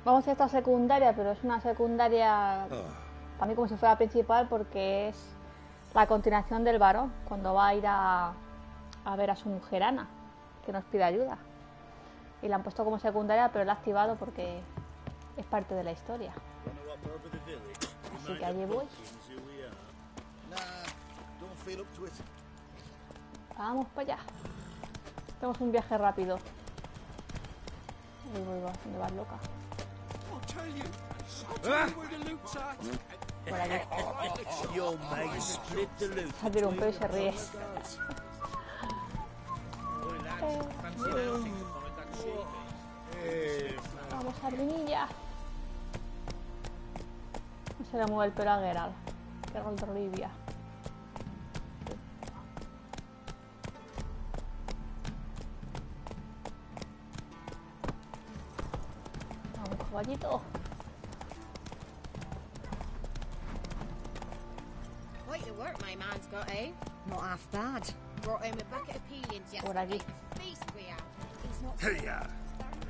Vamos a hacer esta secundaria, pero es una secundaria para mí como si fuera principal, porque es la continuación del varón, cuando va a ir a ver a su mujer Ana, que nos pide ayuda. Y la han puesto como secundaria, pero la ha activado porque es parte de la historia. Así que allí voy. Vamos para allá. Tenemos un viaje rápido. Ahí voy, ¿dónde vas, loca? Por aquí. Se tira un pelo y se ríe. Vamos, Sardinilla. No se le mueve el pelo a Geralt. Geralt de Rivia. Vamos, caballito. Quite the work my man's got, eh? Not half bad. Brought him a bucket of peelings yesterday. Por aquí. Feast we have. He's not. Heya.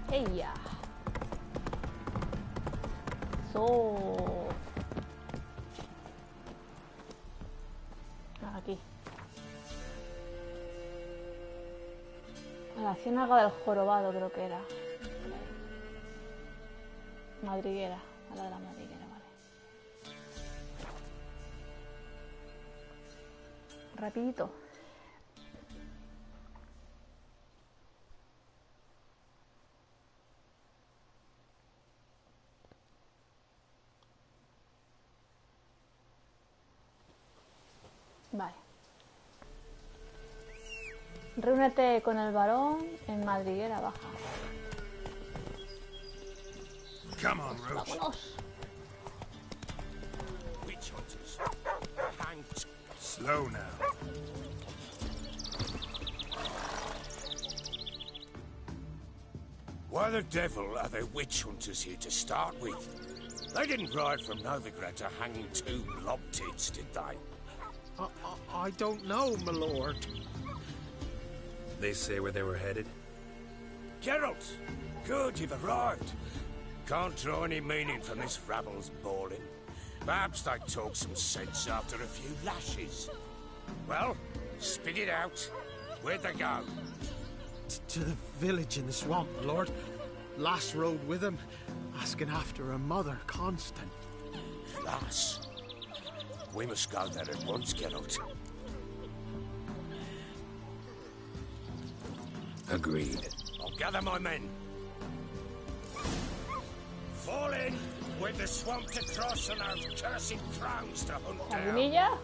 Heya. So. Aquí. La ciénaga del jorobado creo que era. Madriguera. A la de la madriguera, vale. Rapidito. Vale. Reúnete con el varón en Madriguera Baja. Come on, Roach. Vámonos. Witch hunters. Hang. Slow now. Why the devil are there witch hunters here to start with? They didn't ride from Novigrad to hanging two blob tits, did they? I don't know, my lord. They say where they were headed? Geralt! Good, you've arrived. Can't draw any meaning from this rabble's bawling. Perhaps they talk some sense after a few lashes. Well, spit it out. Where'd they go? To the village in the swamp, my lord. Lass rode with him, asking after her mother, Constant. Lass? We must go there at once, Geralt. Agreed. I'll gather my men. Fall in with the swamp to cross and our cursed crows to hunt down. Sardinilla.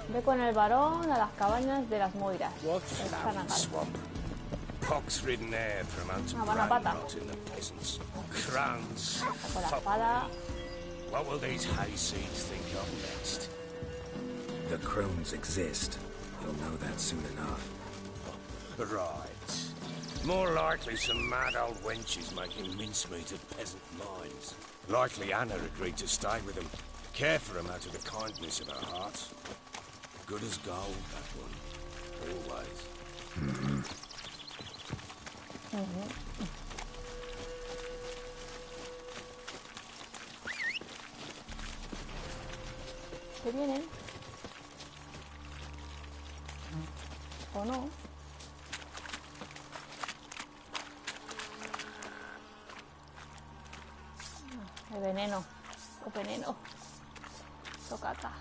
Ve con el varón a las cabañas de las Moiras. Swamp. Pox-ridden air promotes Una buena pata. rot in the peasants. Crowns. Con la espada. What will these hayseeds think of next? The crones exist. You'll know that soon enough. Right. More likely some mad old wenches making mincemeat of peasant minds. Likely Anna agreed to stay with them. Care for them out of the kindness of her heart. Good as gold, that one. Always. ¿Qué vienen? ¿O no? El veneno. O veneno. Tocata.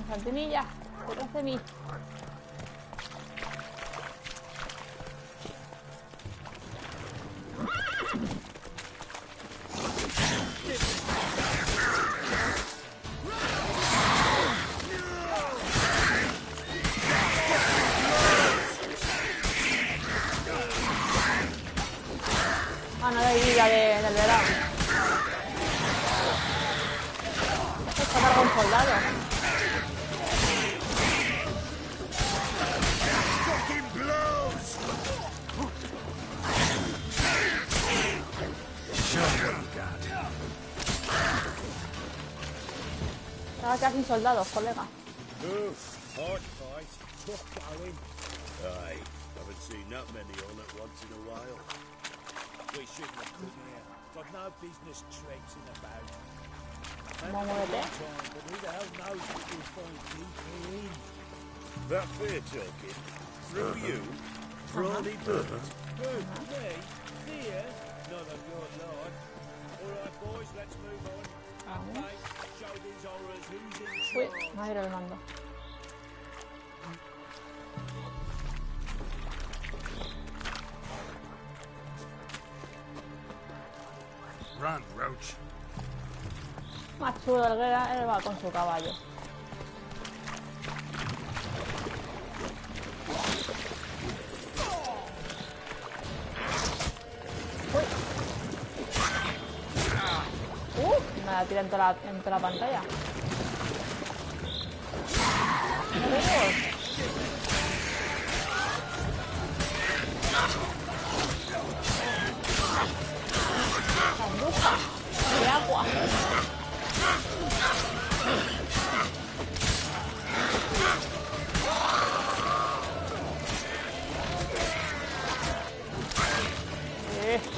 Sardinilla. Detrás de mí. Ah, no hay vida del verano. Está cargado un soldado. Estaba casi sin soldados, colega. Aye, I was haven't seen that many all at once in a while. We shouldn't have come here. Got no business traipsing about. Vamos a moverte. But who the hell knows what you'll find deeper in? That fear talking? Through you? Brawny bird? Who? Me? Fear? Not a good lord. Alright boys, let's move on. Vamos. Right, show these horrors who's in Uy, charge. me ha ido el mando. Run, Roach. Más chulo del que era, él va con su caballo. Me la tira en toda la pantalla. ¡Cambuja! ¡De agua!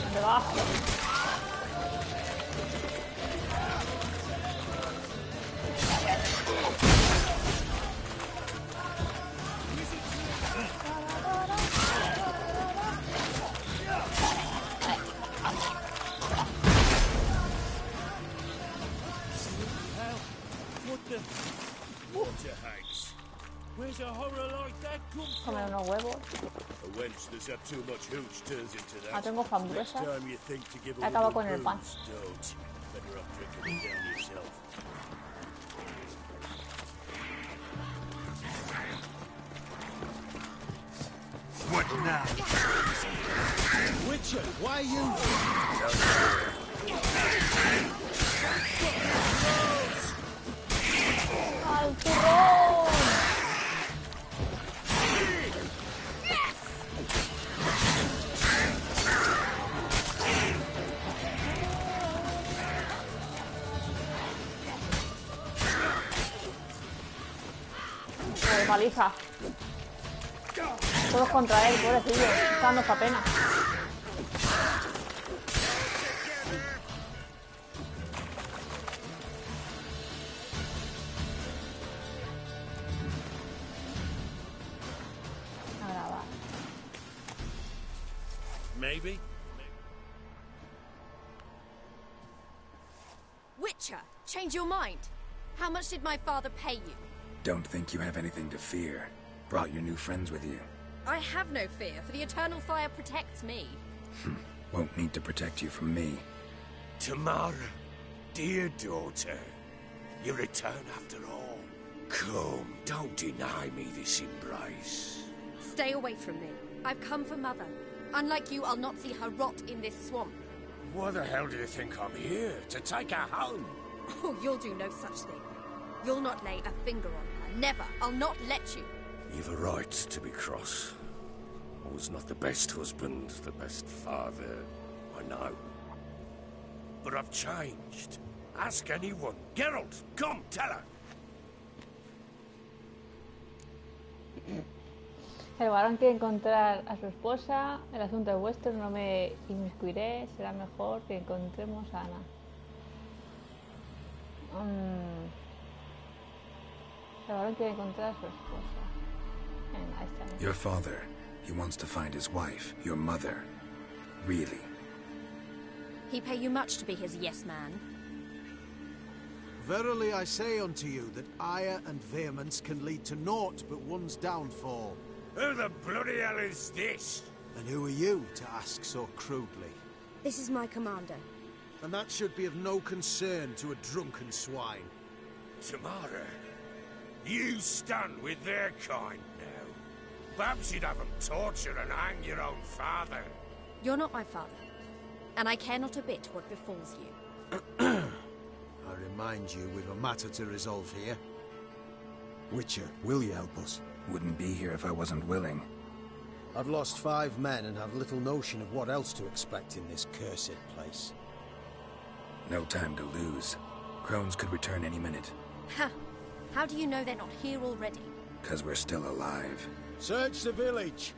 ¿Dónde va? Where's a horror like that come from? Comer unos huevos. A wench that's had too much hooch turns into that. Ah, tengo hamburguesa. Next time you think to give a Acabo woman con el pan. booze, don't. Better off drinking it down yourself. What now? Witcher, why you? ¡Al turrón! ¡Qué paliza! Todos contra él, pobrecillo. Está dando esta pena. Ahora va. Maybe? Witcher, change your mind. How much did my father pay you? Don't think you have anything to fear. Brought your new friends with you. I have no fear, for the eternal fire protects me. Won't need to protect you from me. Tamara, dear daughter, you return after all. Come, don't deny me this embrace. Stay away from me. I've come for Mother. Unlike you, I'll not see her rot in this swamp. Why the hell do you think I'm here? To take her home? Oh, you'll do no such thing. You'll not lay a finger on her. Never. I'll not let you. You've a right to be cross. I was not the best husband, the best father, I know. But I've changed. Ask anyone. Geralt, come, tell her. El varón quiere encontrar a su esposa. El asunto es vuestro, no me inmiscuiré. Será mejor que encontremos a Ana. El varón quiere encontrar a su esposa. Venga, ahí está. Your father, he wants to find his wife, your mother. Really? He pay you much to be his yes man. Verily I say unto you that ire and vehemence can lead to naught but one's downfall. Who the bloody hell is this? And who are you to ask so crudely? This is my commander. And that should be of no concern to a drunken swine. Tamara, you stand with their kind now. Perhaps you'd have them torture and hang your own father. You're not my father. And I care not a bit what befalls you. I remind you we've a matter to resolve here. Witcher, will you help us? Wouldn't be here if I wasn't willing. I've lost 5 men and have little notion of what else to expect in this cursed place. No time to lose. Crones could return any minute. Ha! How do you know they're not here already? 'Cause we're still alive. Search the village!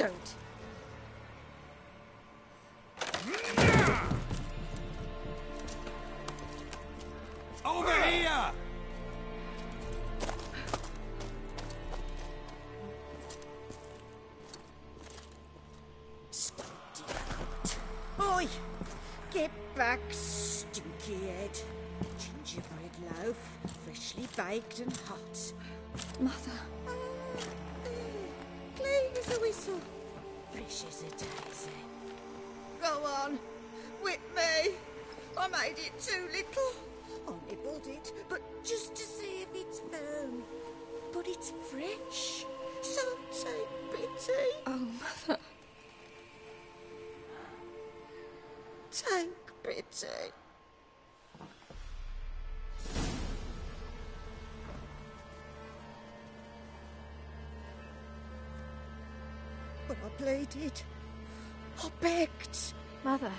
Don't. Over here! Oi! Get back, stinky head. Gingerbread loaf, freshly baked and hot. Mother. Clean as a whistle, fresh as a daisy. Go on, whip me. I made it too little. I nibbled it, but just to see if it's firm. But it's fresh, so take pity. Oh, Mother. Take pity. But I pleaded. I begged. Mother,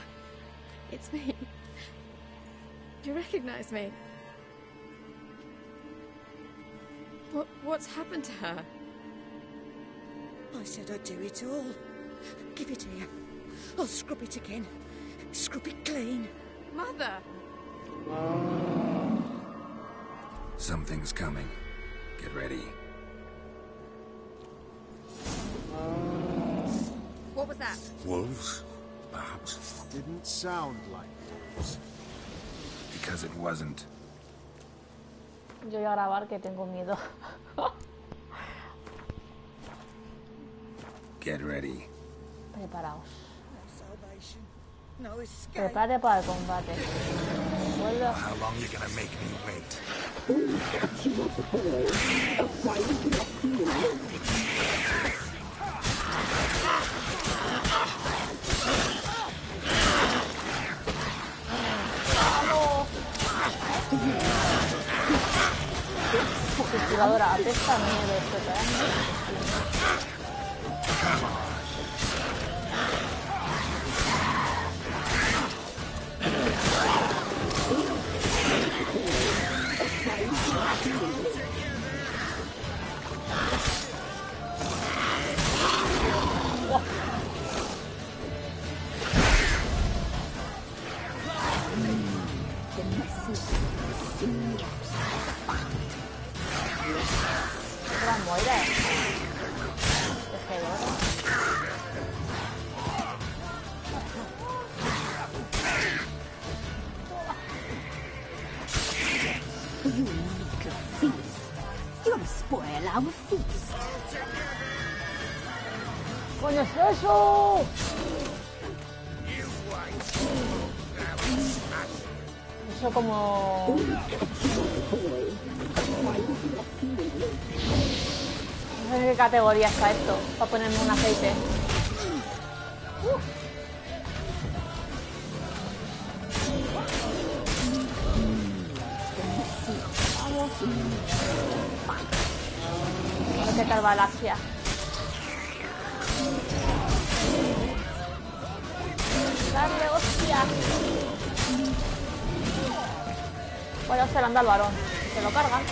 it's me. Do you recognize me? What's happened to her? I said I'd do it all. Give it here. I'll scrub it again. Scrub it clean. Mother! Something's coming. Get ready. What was that? Wolves, perhaps? Didn't sound like wolves. Because it wasn't. Yo voy a grabar que tengo miedo. Get ready. Preparaos. No salvation. No escape. Prepárate para el combate. Vuelve. How long you gonna make me wait? Cultivadora, apesta nieve, preparando. Gran Moira. Tejedora. You'll spoil our feast. ¡Coño es eso! Eso como... No sé en qué categoría está esto, para ponerme un aceite. Vamos. A ver qué tal Avallac'h. Dale, hostia. Vaya, se le anda al varón. Se lo cargan.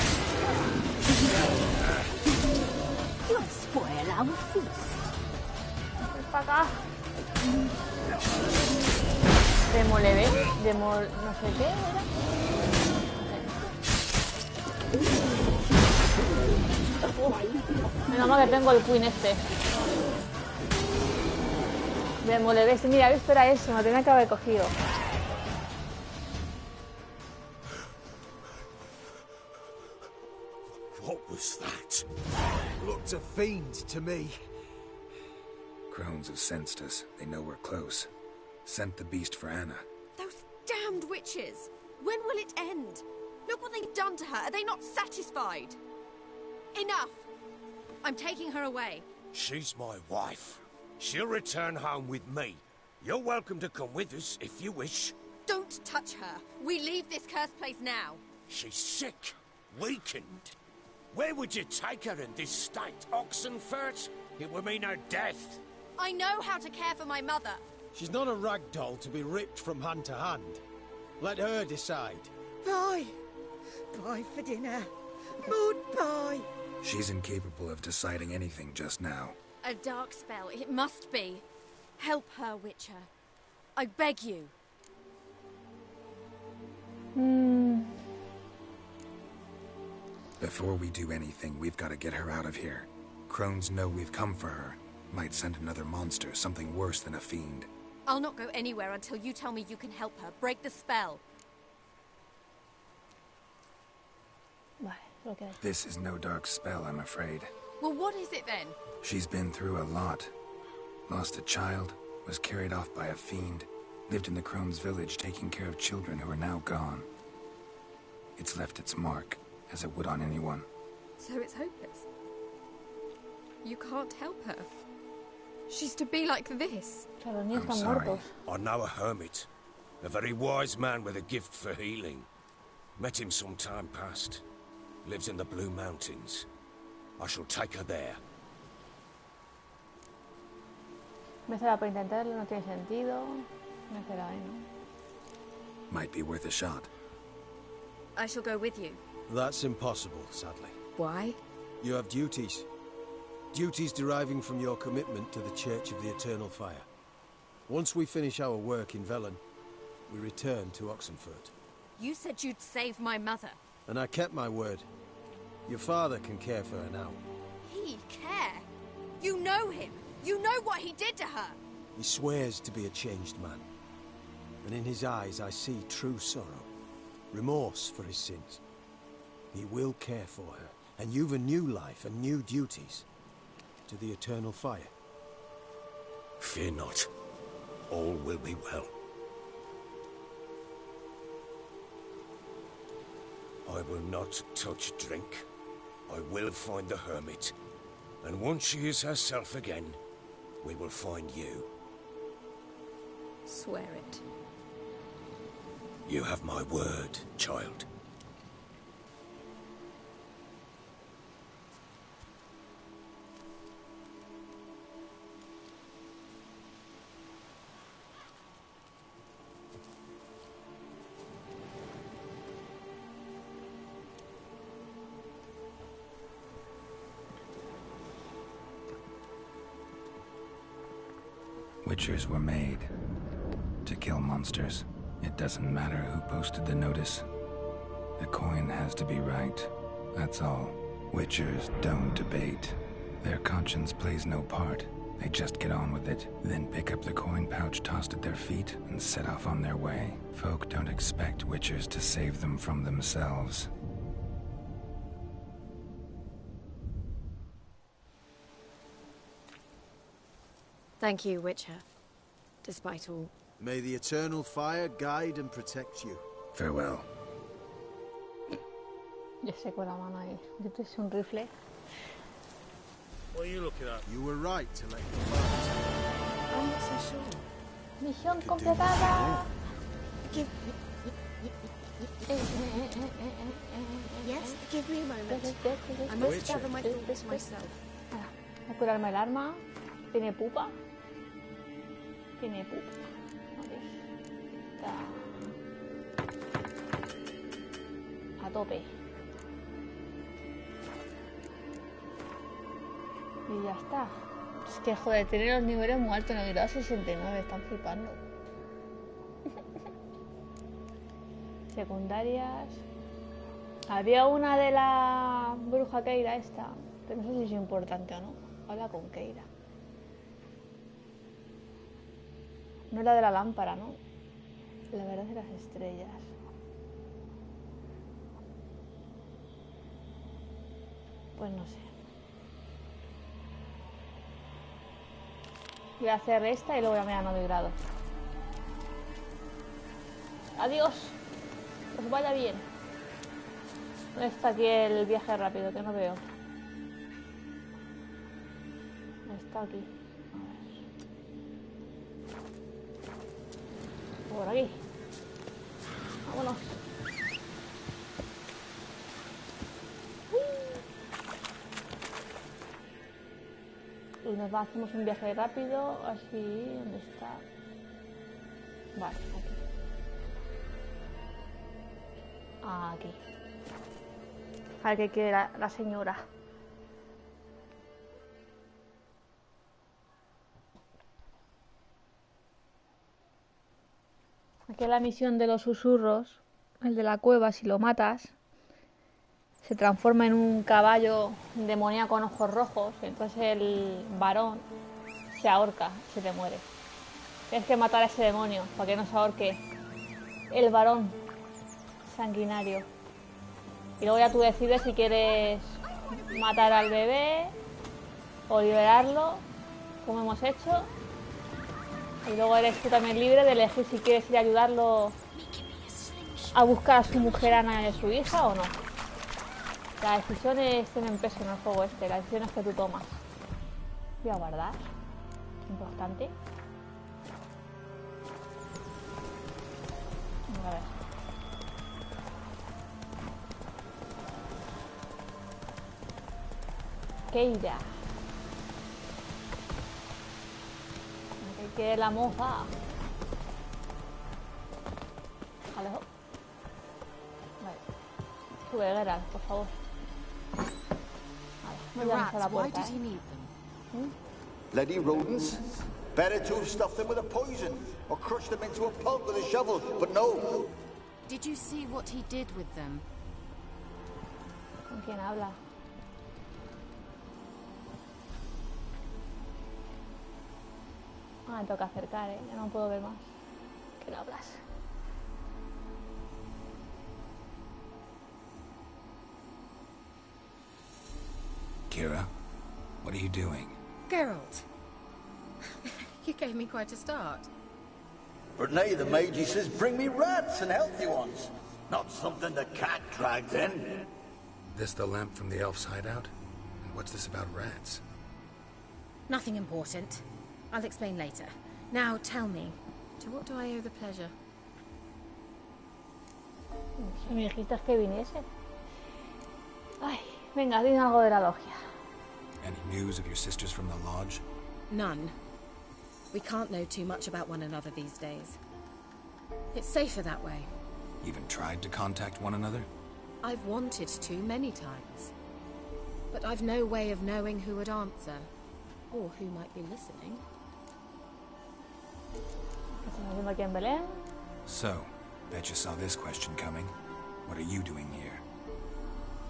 You'll spoil our feast. Ven para acá. Demoleve. No sé qué era. Menos mal que tengo el queen este. Demoleve. Mira, esto era eso. Me tenía que haber cogido. What was that? Looked a fiend to me. Crones have sensed us. They know we're close. Sent the beast for Anna. Those damned witches! When will it end? Look what they've done to her. Are they not satisfied? Enough! I'm taking her away. She's my wife. She'll return home with me. You're welcome to come with us if you wish. Don't touch her. We leave this cursed place now. She's sick, weakened. Where would you take her in this state? Oxenfurt? It would mean her death. I know how to care for my mother. She's not a rag doll to be ripped from hand to hand. Let her decide. Pie. Pie for dinner. Mood pie. She's incapable of deciding anything just now. A dark spell, it must be. Help her, Witcher. I beg you. Before we do anything, we've got to get her out of here. Crones know we've come for her. Might send another monster, something worse than a fiend. I'll not go anywhere until you tell me you can help her. Break the spell. Vale, lo que hay. This is no dark spell, I'm afraid. Well, what is it then? She's been through a lot. Lost a child, was carried off by a fiend, lived in the Crones village taking care of children who are now gone. It's left its mark, as it would on anyone. So it's hopeless. You can't help her. She's to be like this. Que los niños I'm están sorry. muertos. I know a hermit, a very wise man with a gift for healing. Met him some time past. Lives in the Blue Mountains. I shall take her there. Me será por intentarlo, no tiene sentido. Me será, ¿no? Might be worth a shot. I shall go with you. That's impossible, sadly. Why? You have duties. Duties deriving from your commitment to the Church of the Eternal Fire. Once we finish our work in Velen, we return to Oxenfurt. You said you'd save my mother. And I kept my word. Your father can care for her now. He care? You know him. You know what he did to her. He swears to be a changed man. And in his eyes I see true sorrow. Remorse for his sins. He will care for her. And you've a new life and new duties. To the Eternal Fire. Fear not. All will be well. I will not touch drink. I will find the hermit. And once she is herself again, we will find you. Swear it. You have my word, child. Witchers were made to kill monsters. It doesn't matter who posted the notice. The coin has to be right. That's all. Witchers don't debate. Their conscience plays no part. They just get on with it, then pick up the coin pouch tossed at their feet and set off on their way. Folk don't expect witchers to save them from themselves. Thank you, Witcher. Despite all. May the Eternal Fire guide and protect you. Farewell. Yo sé con la mano ahí. Yo te hice un rifle. What are you looking at? You were right to let the fire I'm not so sure. Misión completada. Yes, give me a moment. I must gather my thoughts myself. Voy a curarme el arma. Tiene pupa. Tiene pupa. Está a tope. Y ya está. Es que joder, tiene los niveles muy altos. No he ido a 69, están flipando. Secundarias. Había una de la bruja Keira esta. Pero no sé si es importante o no. Habla con Keira. No era de la lámpara, ¿no? La verdad de las estrellas. Pues no sé. Voy a hacer esta y luego voy a mirar 9 grados. Adiós. Que os vaya bien. ¿Dónde está aquí el viaje rápido? Que no veo. Está aquí. Por aquí. Vámonos. Y nos hacemos un viaje rápido. Así, ¿dónde está? Vale, aquí. Aquí. A ver qué quiere la señora. que la misión de los susurros, el de la cueva, si lo matas, se transforma en un caballo demoníaco con ojos rojos, y entonces el varón se ahorca, se te muere. Tienes que matar a ese demonio para que no se ahorque el varón sanguinario. Y luego ya tú decides si quieres matar al bebé o liberarlo, como hemos hecho. Y luego eres tú también libre de elegir si quieres ir a ayudarlo a buscar a su mujer Ana y a su hija o no. Las decisiones tienen peso en el juego este, las decisiones que tú tomas. Voy a guardar. Importante. A ver. Keira. Aquí que la moza. Alejo. Vale. Sube, Geralt, por favor. Vale, voy a a la puerta, Bloody rodents. Better to have stuffed them with a poison or crushed them into a pulp with a shovel, but no. Did you see what he did with them? ¿Con quién habla? Ah, me toca acercar, ya no puedo ver más. ¿Qué no hablas? Kira, what are you doing? Geralt. You gave me quite a start. But now the mage says bring me rats and healthy ones, not something the cat dragged in. This the lamp from the elf's hideout? And what's this about rats? Nothing important. I'll explain later. Now tell me, to what do I owe the pleasure? Si me dijiste que viniese. Ay, venga, dime algo de la logia. Any news of your sisters from the lodge? None. We can't know too much about one another these days. It's safer that way. Even tried to contact one another? I've wanted to many times. But I've no way of knowing who would answer. Or who might be listening. ¿Qué estamos haciendo aquí en Belén? So, bet you saw this question coming. What are you doing here?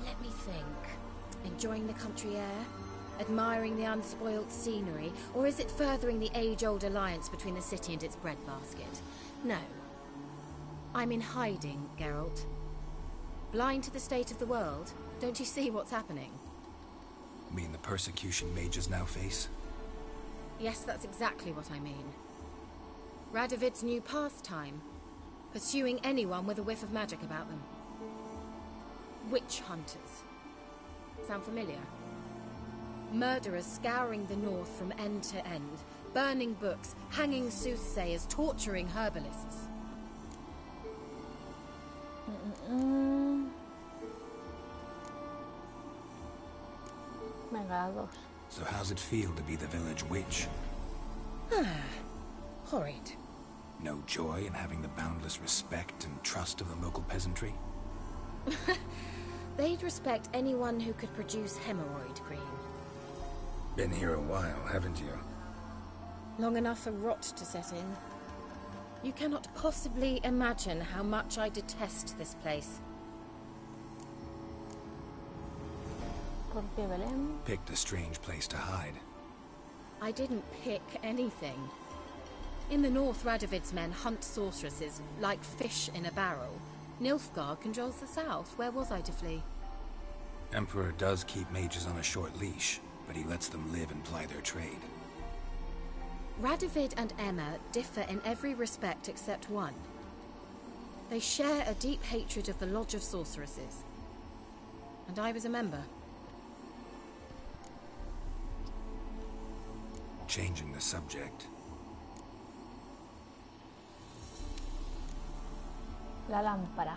Let me think. Enjoying the country air? Admiring the unspoilt scenery? Or is it furthering the age-old alliance between the city and its breadbasket? No. I'm in hiding, Geralt. Blind to the state of the world? Don't you see what's happening? Mean the persecution mages now face? Yes, that's exactly what I mean. Radovid's new pastime. Pursuing anyone with a whiff of magic about them. Witch hunters. Sound familiar? Murderers scouring the north from end to end, burning books, hanging soothsayers, torturing herbalists. Venga, dos. So how's it feel to be the village witch? Horrid. No joy in having the boundless respect and trust of the local peasantry? They'd respect anyone who could produce hemorrhoid cream. Been here a while, haven't you? Long enough for rot to set in. You cannot possibly imagine how much I detest this place. ¿Por qué Belén? Picked a strange place to hide. I didn't pick anything. In the north, Radovid's men hunt sorceresses like fish in a barrel. Nilfgaard controls the south. Where was I to flee? Emperor does keep mages on a short leash, but he lets them live and ply their trade. Radovid and Emma differ in every respect except one. They share a deep hatred of the Lodge of Sorceresses. And I was a member. Changing the subject. La lámpara.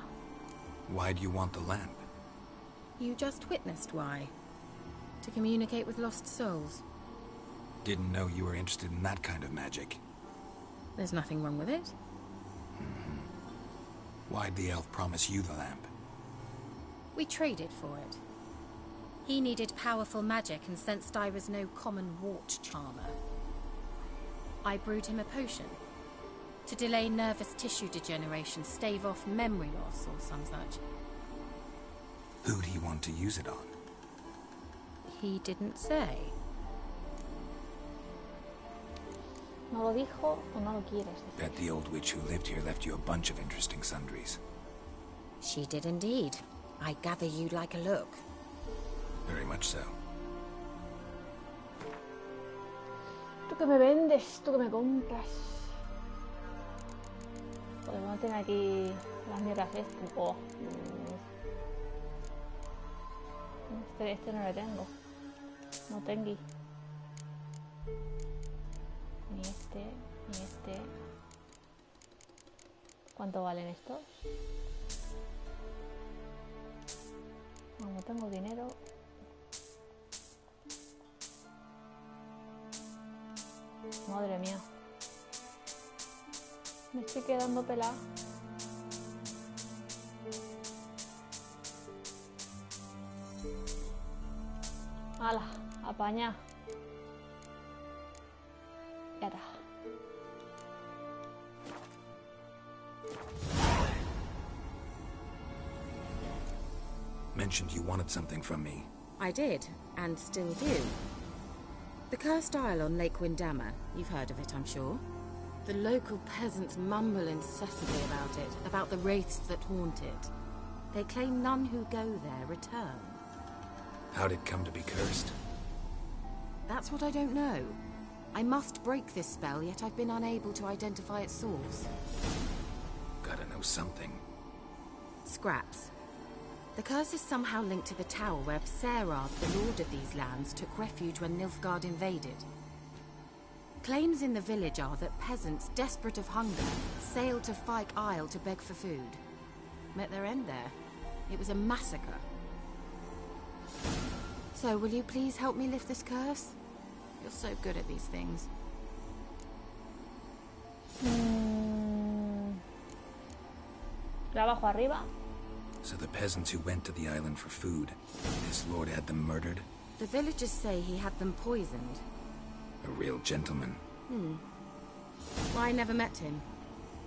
Why do you want the lamp? You just witnessed why. To communicate with lost souls. Didn't know you were interested in that kind of magic. There's nothing wrong with it. Why'd the elf promise you the lamp? We traded for it. He needed powerful magic and sensed I was no common wart charmer. I brewed him a potion. To delay nervous tissue degeneration, stave off memory loss or some such. Who'd he want to use it on? He didn't say. ¿No lo dijo o no lo quieres decir? Bet the old witch who lived here left you a bunch of interesting sundries. She did indeed. I gather you'd like a look. Very much so. Tú que me vendes, tú que me compras. Podemos tener aquí las mierdas estas. Oh. Este no lo tengo. No tengo. Ni este, ni este. ¿Cuánto valen estos? No tengo dinero. Madre mía. Me estoy quedando pelada. ¡Hala! Apaña. Ya está. Mentioned you wanted something from me. I did, and still do. The Cursed Isle on Lake Windammer. You've heard of it, I'm sure. The local peasants mumble incessantly about it, about the wraiths that haunt it. They claim none who go there return. How'd it come to be cursed? That's what I don't know. I must break this spell, yet I've been unable to identify its source. Gotta know something. Scraps. The curse is somehow linked to the tower where Serad, the lord of these lands, took refuge when Nilfgaard invaded. Claims in the village are that peasants, desperate of hunger, sailed to Fyke Isle to beg for food. Met their end there. It was a massacre. So, will you please help me lift this curse? You're so good at these things. ¿La abajo arriba? So the peasants who went to the island for food, this lord had them murdered? The villagers say he had them poisoned. A real gentleman. Well, I never met him.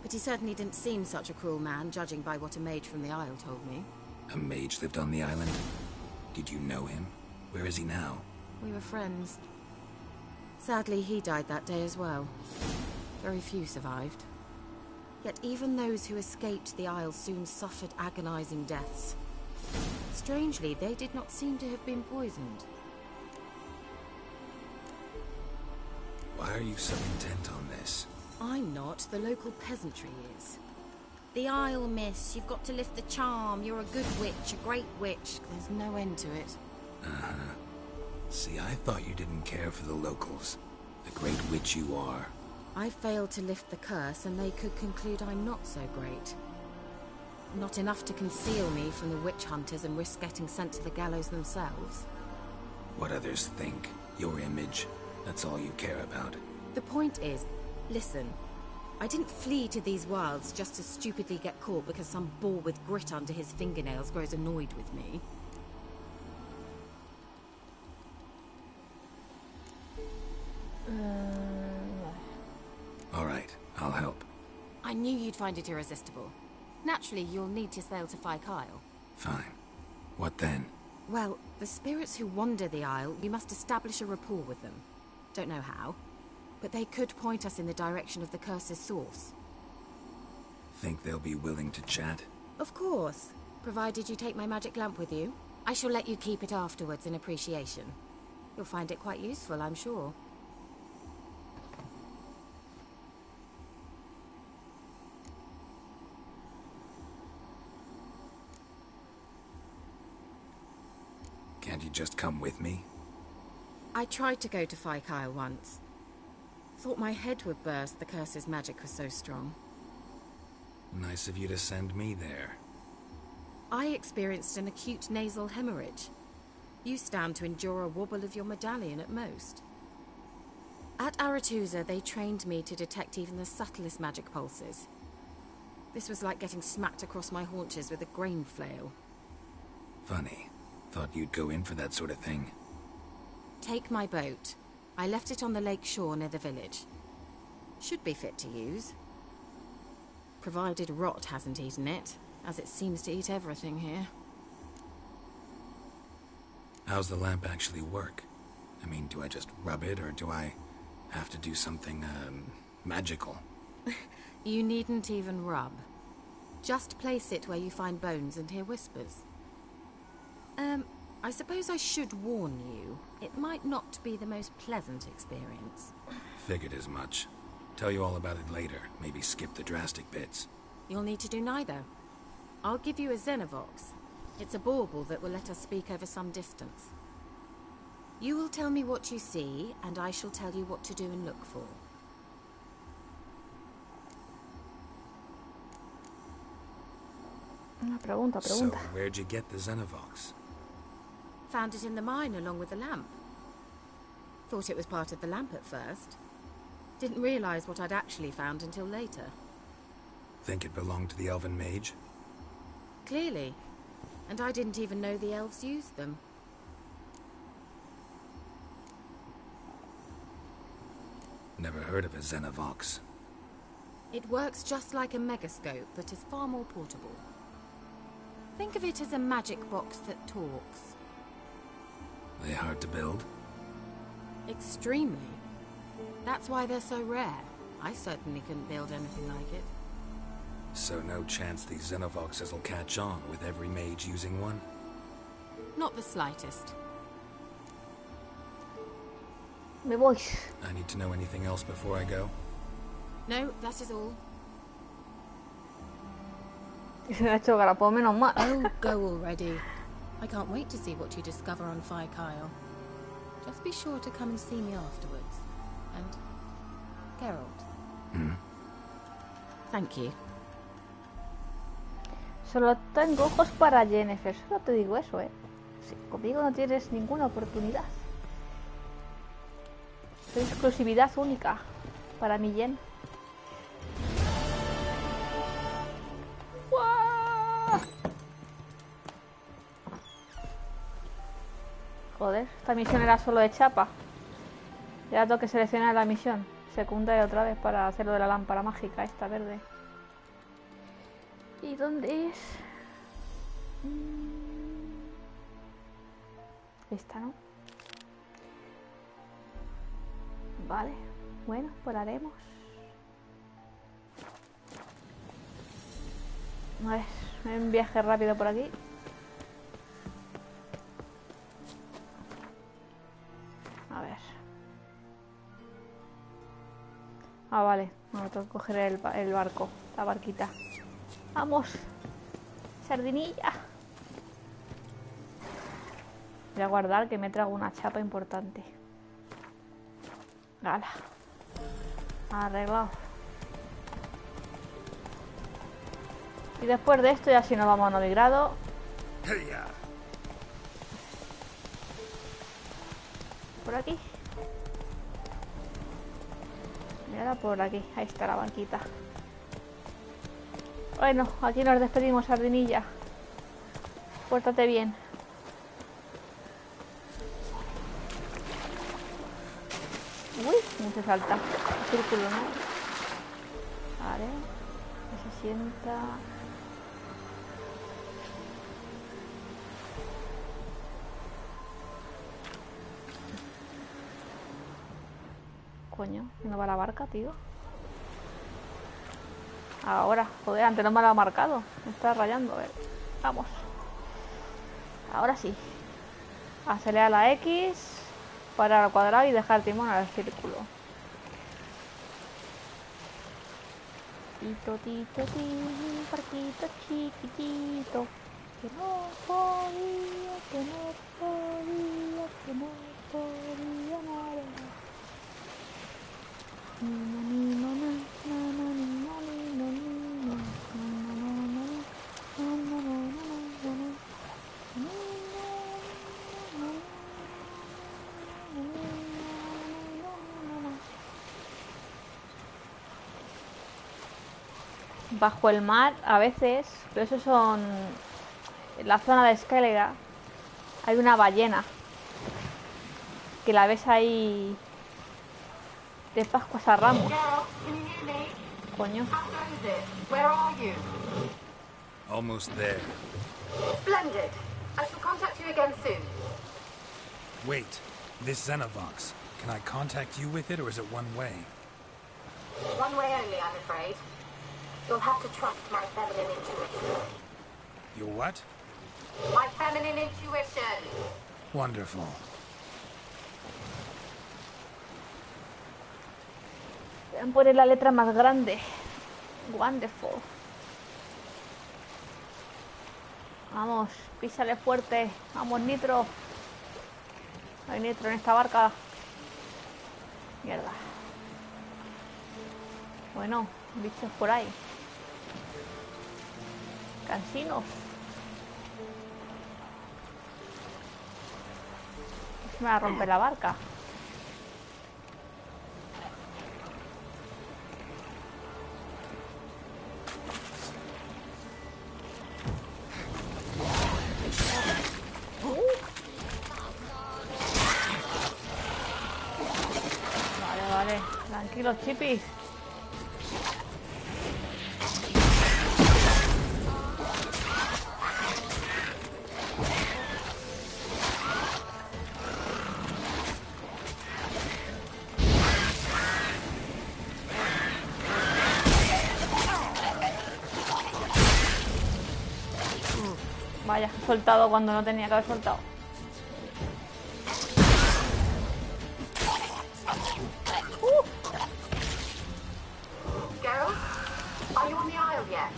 But he certainly didn't seem such a cruel man, judging by what a mage from the Isle told me. A mage lived on the island? Did you know him? Where is he now? We were friends. Sadly, he died that day as well. Very few survived. Yet even those who escaped the Isle soon suffered agonizing deaths. Strangely, they did not seem to have been poisoned. Why are you so intent on this? I'm not. The local peasantry is. The Isle, miss. You've got to lift the charm. You're a good witch, a great witch. There's no end to it. Uh-huh. See, I thought you didn't care for the locals. The great witch you are. I failed to lift the curse, and they could conclude I'm not so great. Not enough to conceal me from the witch hunters and risk getting sent to the gallows themselves. What others think, your image, that's all you care about. The point is, listen, I didn't flee to these wilds just to stupidly get caught because some boar with grit under his fingernails grows annoyed with me. All right, I'll help. I knew you'd find it irresistible. Naturally, you'll need to sail to Fyke Isle. Fine. What then? Well, the spirits who wander the Isle, we must establish a rapport with them. Don't know how, but they could point us in the direction of the curse's source. Think they'll be willing to chat? Of course, provided you take my magic lamp with you. I shall let you keep it afterwards in appreciation. You'll find it quite useful, I'm sure. Can't you just come with me? I tried to go to Fyke Isle once. Thought my head would burst, the curse's magic was so strong. Nice of you to send me there. I experienced an acute nasal hemorrhage. You stand to endure a wobble of your medallion at most. At Aretusa, they trained me to detect even the subtlest magic pulses. This was like getting smacked across my haunches with a grain flail. Funny. Thought you'd go in for that sort of thing. Take my boat. I left it on the lake shore near the village. Should be fit to use. Provided rot hasn't eaten it, as it seems to eat everything here. How's the lamp actually work? I mean, do I just rub it, or do I have to do something, magical? You needn't even rub. Just place it where you find bones and hear whispers. I suppose I should warn you. It might not be the most pleasant experience. Figured as much. Tell you all about it later. Maybe skip the drastic bits. You'll need to do neither. I'll give you a Xenovox. It's a bauble that will let us speak over some distance. You will tell me what you see, and I shall tell you what to do and look for. Una pregunta. So, where'd you get the Xenovox? Found it in the mine along with the lamp. Thought it was part of the lamp at first. Didn't realize what I'd actually found until later. Think it belonged to the elven mage? Clearly. And I didn't even know the elves used them. Never heard of a Xenovox. It works just like a megascope, but is far more portable. Think of it as a magic box that talks. They hard to build? Extremely. That's why they're so rare. I certainly couldn't build anything like it. So no chance these Xenovoxes will catch on with every mage using one? Not the slightest. Me voy. I need to know anything else before I go? No, that is all. Se me ha hecho grapón, menos mal. Oh, go already. I can't wait to see what you discover on Fire Kyle. Just be sure to come and see me afterwards. And Geralt. Thank you. Solo tengo ojos para Jennifer. Solo te digo eso, Sí, conmigo no tienes ninguna oportunidad. Soy exclusividad única para mi Jen. ¡Wow! Joder, esta misión era solo de chapa. Ya tengo que seleccionar la misión secundaria otra vez para hacerlo de la lámpara mágica esta verde. ¿Y dónde es? Esta, ¿no? Vale, bueno, pues la haremos. A ver, un viaje rápido por aquí. A ver. Ah, vale, no, tengo que coger el barco, la barquita. ¡Vamos! ¡Sardinilla! Voy a guardar que me trago una chapa importante. ¡Hala! Arreglado. Y después de esto ya si nos vamos a Novigrado. Por aquí. Mira por aquí. Ahí está la banquita. Bueno, aquí nos despedimos, Sardinilla. Pórtate bien. Uy, no se salta. El círculo, ¿no? Vale. Se sienta. Coño, ¿no va la barca, tío? Ahora, joder, antes no me lo ha marcado. Me está rayando, a ver. Vamos. Ahora sí. Acelerar la X, parar al cuadrado y dejar timón al círculo. Tito, tito, tito, barquito chiquitito. Que no podía, que no podía, que no podía nada. Bajo el mar a veces, pero eso son en la zona de Skellige, hay una ballena que la ves ahí de Pascuas a Ramos. Coño. it. Where are you? Almost there. Splendid. I shall contact you again soon. Wait, this Xenovox. Can I contact you with it, or is it one way? One way only, I'm afraid. You'll have to trust my feminine intuition. Your what? My feminine intuition. Wonderful. Voy a poner la letra más grande. Wonderful. Vamos, písale fuerte. Vamos, Nitro. Hay Nitro en esta barca. Mierda. Bueno, bichos por ahí. Cansinos. Se me va a romper la barca. Vale, tranquilos, chipis. Vaya, he soltado cuando no tenía que haber soltado. Geralt, are you on the Isle yet?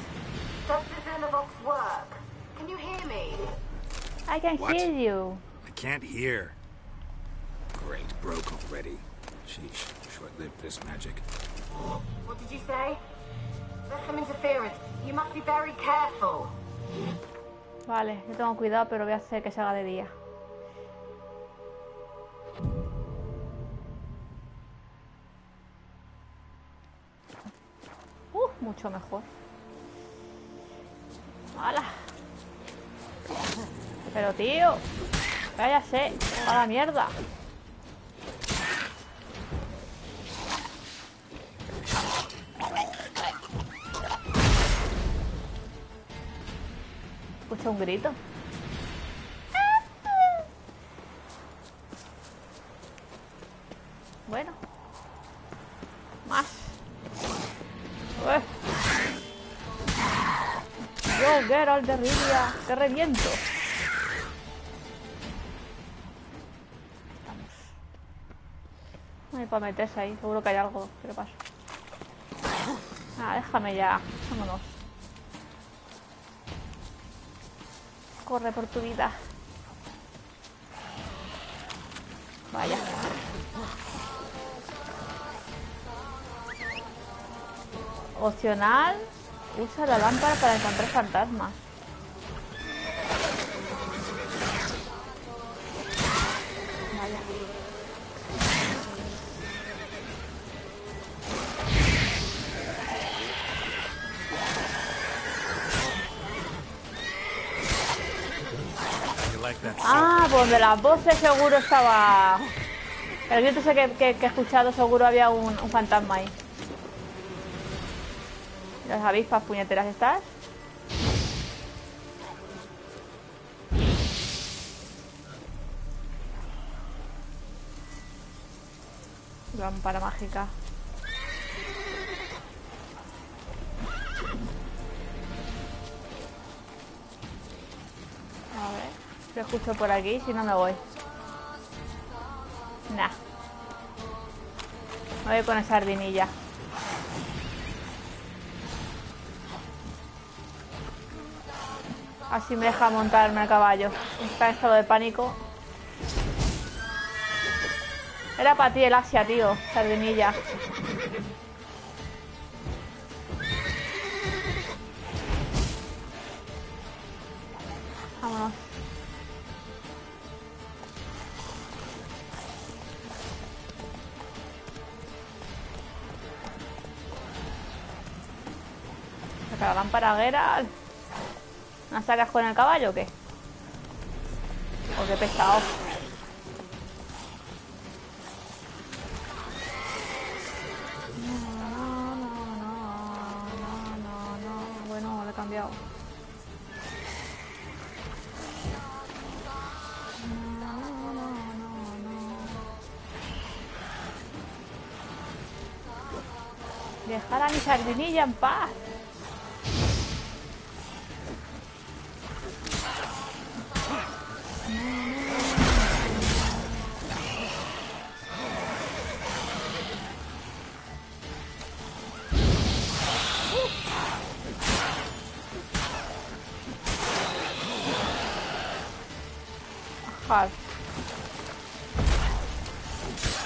Does the Xenovox work? Can you hear me? I can hear you. I can't hear. Great, broke already. Sheesh, short-lived this magic. What did you say? There's some interference. You must be very careful. Vale, yo tengo cuidado, pero voy a hacer que se haga de día. Mucho mejor. ¡Hala! Pero tío, cállate, a la mierda. Escucha un grito. Bueno. Más. Yo, Geralt de Rivia, te reviento. Estamos. No hay para meterse ahí, seguro que hay algo. ¿Qué le pasa? Ah, déjame ya. Vámonos. Corre por tu vida. Vaya. Opcional. Usa la lámpara para encontrar fantasmas. Vaya. Ah, pues de las voces seguro estaba... El grito ese que he escuchado seguro había un fantasma ahí. Las avispas puñeteras estas. Lámpara mágica. A ver, lo escucho por aquí, si no me voy. Nah. Me voy con esa sardinilla. Así me deja montarme a caballo. Está en estado de pánico. Era para ti el Asia, tío. Sardinilla. Vámonos. Saca la lámpara, Geralt. ¿No sacas con el caballo o qué? O qué pesado. Dejar a mi sardinilla en paz.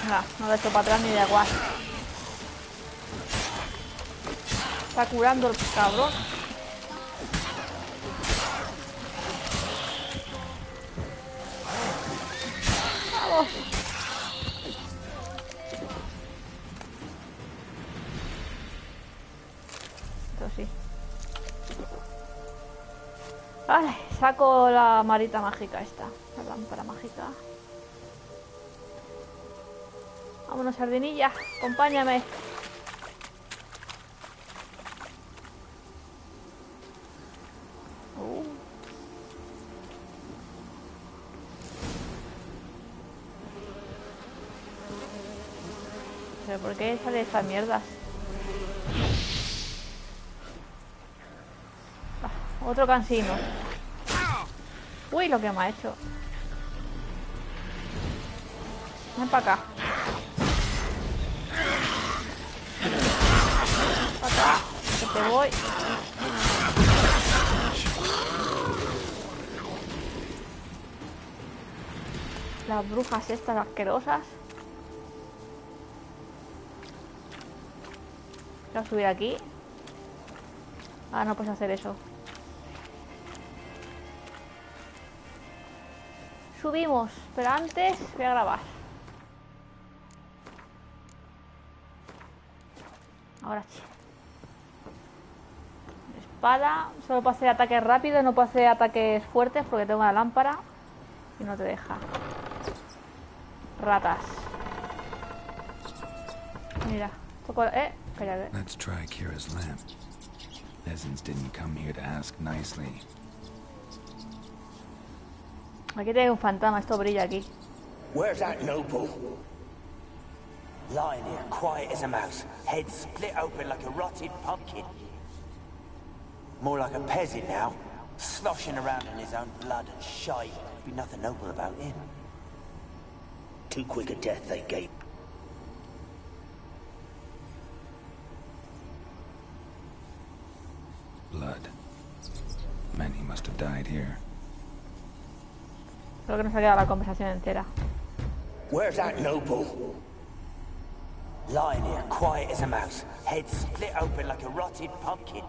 Ajá. No lo he hecho para atrás ni de agua. Está curando el cabrón. Vamos. Esto sí. Vale, saco la marita mágica esta. La lámpara mágica. Vámonos, sardinilla. Acompáñame. ¿Pero por qué sale esta mierda? Otro cansino. Uy, lo que me ha hecho. Ven para acá. Para acá. Que te voy. Las brujas estas asquerosas. Voy a subir aquí. Ah, no puedes hacer eso. Subimos, pero antes voy a grabar. Ahora sí. Espada. Solo puedo hacer ataques rápidos, no puedo hacer ataques fuertes porque tengo una lámpara y no te deja. Ratas. Mira. Cállate. Let's try Kira's lamp. Peasants didn't come here to ask nicely. Aquí tengo un fantasma, esto brilla aquí. Where's that noble? Lying here, quiet as a mouse, head split open like a rotted pumpkin. More like a peasant now, sloshing around in his own blood and shite. Be nothing noble about him. Too quick a death they gave. Blood. Many must have died here. Creo que nos ha quedado la conversación entera. Where's that noble? Lying here, quiet as a mouse, head split open like a rotted pumpkin.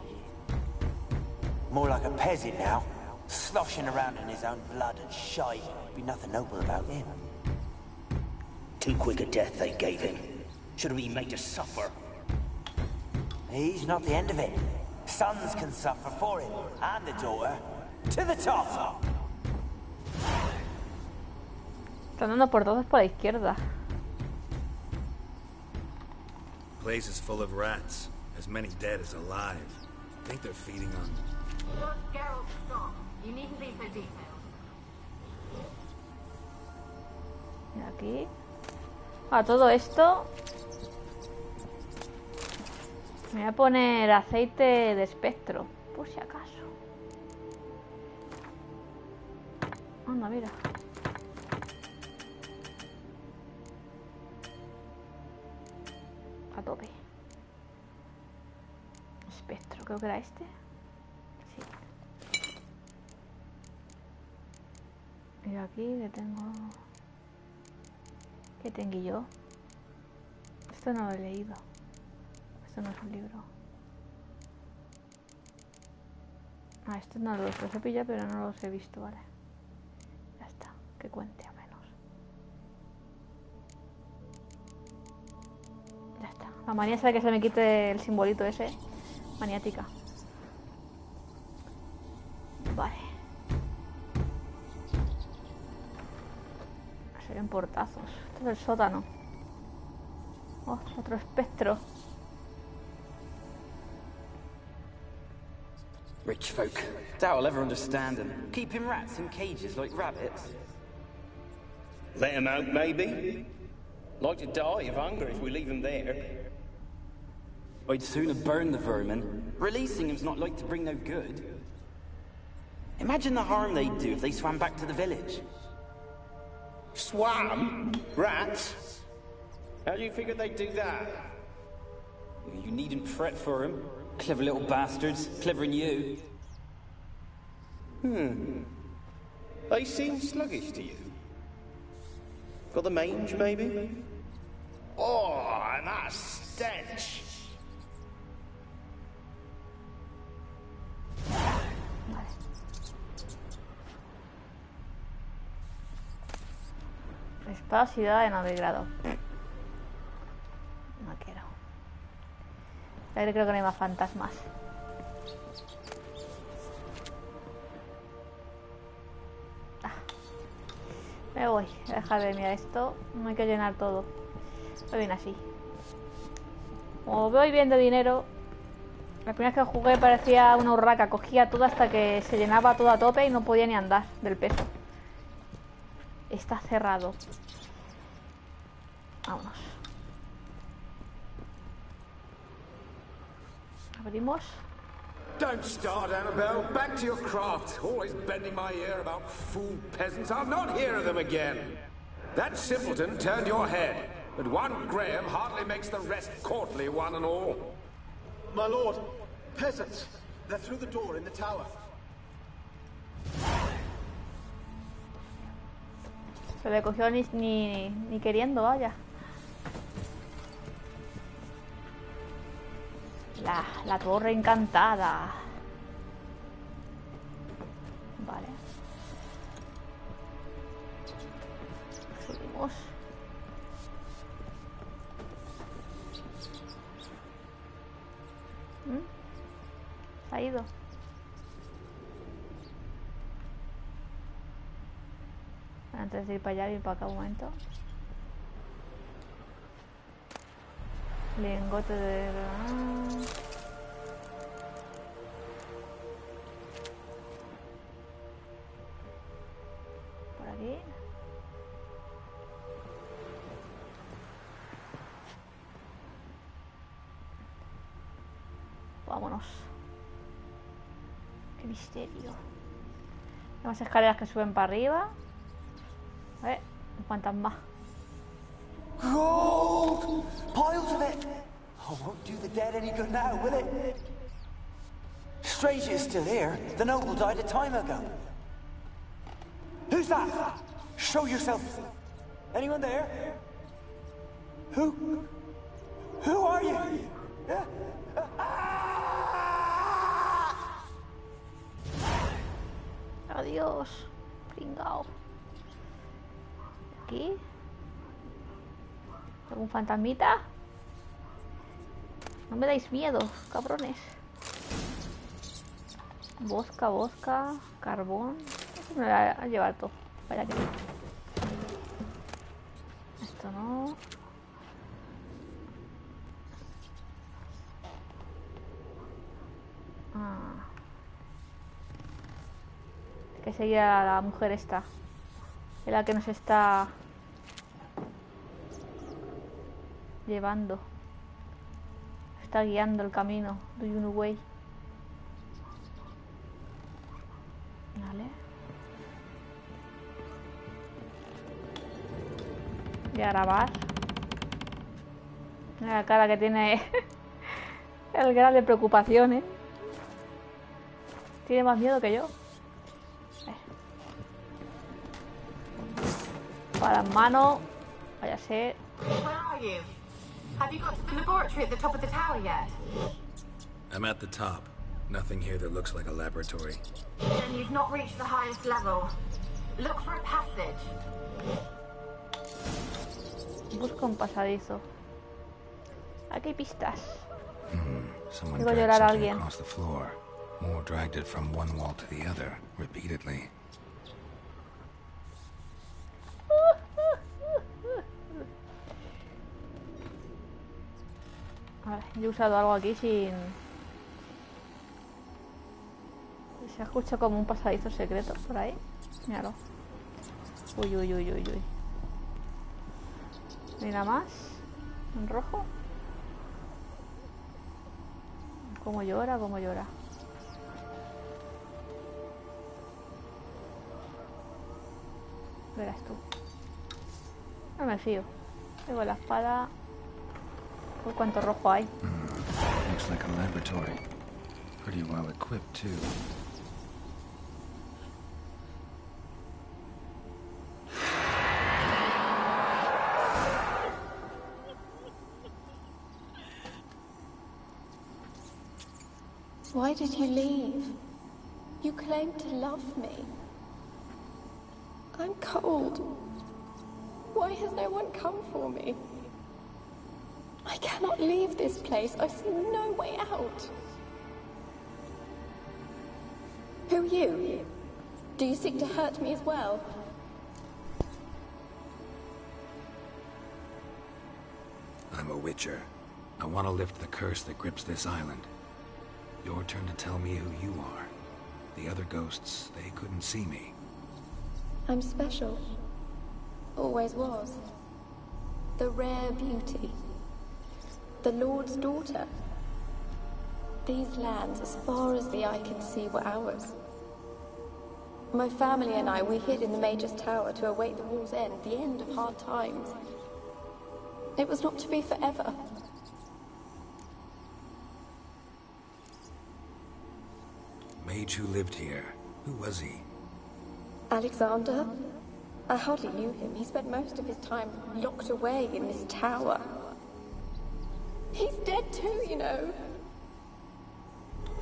More like a peasant now, sloshing around in his own blood and shite. Be nothing noble about him. Too quick a death they gave him. Should have been made to suffer. He's not the end of it. Sons can suffer for him, and the daughter. To the top! Están dando por todos por la izquierda. Place is full of rats, as many dead as alive. I think they're feeding on... Lord Geralt, stop. You needn't be so detailed. Y aquí. A todo esto. Me voy a poner aceite de espectro, por si acaso. Anda, mira. A tope. Espectro, creo que era este. Sí. Y aquí que tengo... ¿Qué tengo yo? Esto no lo he leído. Esto no es un libro. Ah, estos no los he pillado, pero no los he visto, vale. Ya está, que cuente al menos. Ya está. La manía es de que se me quite el simbolito ese. Maniática. Vale. Se ven portazos. Esto es el sótano. Oh, otro espectro. Rich folk. Doubt I'll ever understand them. Keeping rats in cages like rabbits. Let them out, maybe? Like to die of hunger if we leave them there. I'd sooner burn the vermin. Releasing him's not like to bring no good. Imagine the harm they'd do if they swam back to the village. Swam? Rats? How do you figure they'd do that? You needn't fret for him. Clever little bastards. Clever than you. They seem sluggish to you. Got the mange, maybe? Oh, and that stench! Espada oxidada de 9 grados. No quiero. Creo que no hay más fantasmas. Me voy a dejar de mirar esto. No hay que llenar todo. Muy bien así. Como voy viendo dinero. La primera vez que jugué parecía una urraca. Cogía todo hasta que se llenaba todo a tope y no podía ni andar del peso. Está cerrado. Vámonos. Abrimos. Don't start, Annabelle. Back to your craft. Always bending my ear about fool peasants. I'll not hear of them again. That simpleton turned your head, but one Graham hardly makes the rest courtly, one and all. My lord, peasants. They're through the door in the tower. Se le cogió ni queriendo, vaya. La torre encantada. Vale. Subimos. Se ha ido. Antes de ir para allá, ir para acá un momento. Lingote de... Por aquí. Vámonos. Qué misterio. Tenemos escaleras que suben para arriba. A ver, ¿cuántas más? Gold! Piles of it! Oh, won't do the dead any good now, will it? Strange it's still here. The noble died a time ago. Who's that? Show yourself. Anyone there? Who? Who are you? Adiós, pringao. Aquí. ¿Algún fantasmita? No me dais miedo, cabrones. Bosca, carbón. Esto me va a llevar todo. Vaya que sí. Esto no. Hay que seguir a la mujer esta. Es la que nos está llevando. Está guiando el camino. Do you know way? Vale. Y a grabar. Mira la cara que tiene el grado de preocupación, ¿eh? Tiene más miedo que yo. Para las manos. Vaya a ser. Where are you? Have you got to the laboratory at the top of the tower yet? I'm at the top. Nothing here that looks like a laboratory. Then you've not reached the highest level. Look for a passage. Busca un pasadizo. Aquí hay pistas. Someone Digo dragged llorar a something alguien. across the floor. More dragged it from one wall to the other, repeatedly. Vale, yo he usado algo aquí sin... Se escucha como un pasadizo secreto por ahí. Míralo. Uy, uy, uy, uy, uy. ¿No hay nada más? ¿En rojo? Cómo llora, cómo llora. Verás tú. No me fío. Tengo la espada. Uy, cuánto rojo hay. Looks like a laboratory. Pretty well equipped, too. Why did you leave? You claimed to love me. I'm cold. Why has no one come for me? I cannot leave this place. I see no way out. Who are you? Do you seek to hurt me as well? I'm a witcher. I want to lift the curse that grips this island. Your turn to tell me who you are. The other ghosts, they couldn't see me. I'm special. Always was. The rare beauty. The Lord's daughter. These lands, as far as the eye can see, were ours. My family and I, we hid in the Major's Tower to await the war's end, the end of hard times. It was not to be forever. Mage who lived here. Who was he? Alexander? I hardly knew him. He spent most of his time locked away in this tower. He's dead too, you know.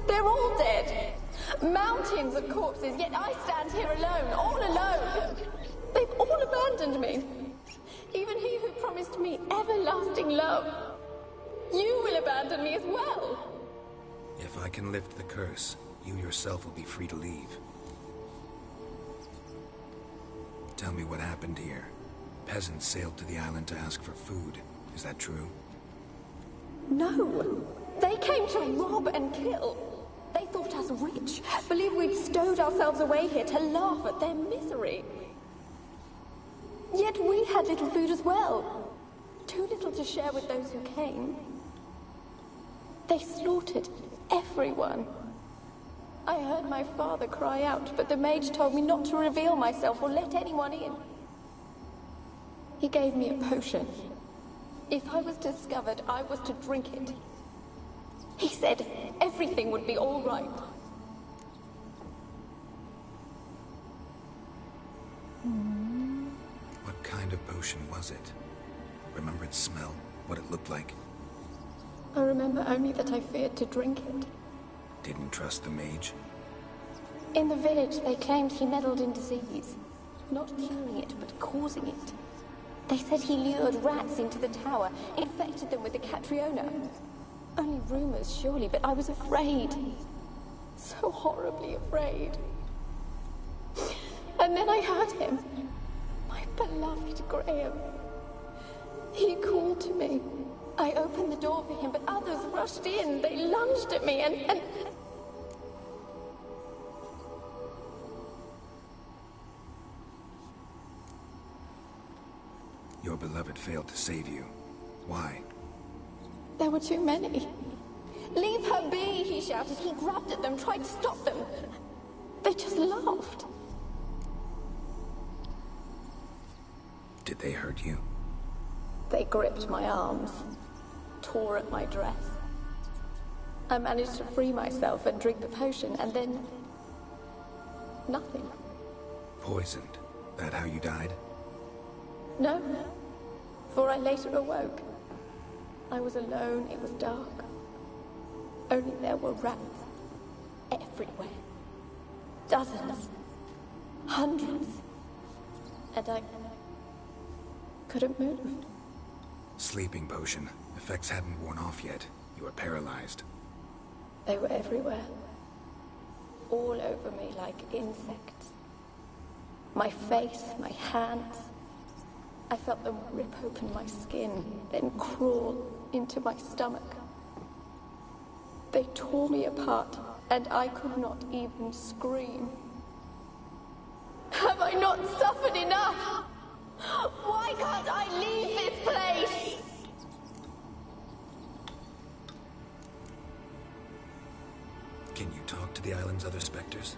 They're all dead. Mountains of corpses, yet I stand here alone, all alone. They've all abandoned me. Even he who promised me everlasting love. You will abandon me as well. If I can lift the curse, you yourself will be free to leave. Tell me what happened here. Peasants sailed to the island to ask for food. Is that true? No. They came to rob and kill. They thought us rich, believed we'd stowed ourselves away here to laugh at their misery. Yet we had little food as well. Too little to share with those who came. They slaughtered everyone. I heard my father cry out, but the mage told me not to reveal myself or let anyone in. He gave me a potion. If I was discovered, I was to drink it. He said everything would be all right. What kind of potion was it? Remember its smell? What it looked like? I remember only that I feared to drink it. Didn't trust the mage? In the village, they claimed he meddled in disease. Not curing it, but causing it. They said he lured rats into the tower, infected them with the Catriona. Only rumors, surely, but I was afraid. So horribly afraid. And then I heard him. My beloved Graham. He called to me. I opened the door for him, but others rushed in. They lunged at me and... Your beloved failed to save you. Why? There were too many. Leave her be, he shouted. He grabbed at them, tried to stop them. They just laughed. Did they hurt you? They gripped my arms, tore at my dress. I managed to free myself and drink the potion, and then... nothing. Poisoned? That how you died? No, for I later awoke. I was alone, it was dark. Only there were rats everywhere. Dozens. Hundreds. And I couldn't move. Sleeping potion. Effects hadn't worn off yet. You were paralyzed. They were everywhere. All over me like insects. My face, my hands. I felt them rip open my skin, then crawl into my stomach. They tore me apart, and I could not even scream. Have I not suffered enough? Why can't I leave this place? to the island's other specters?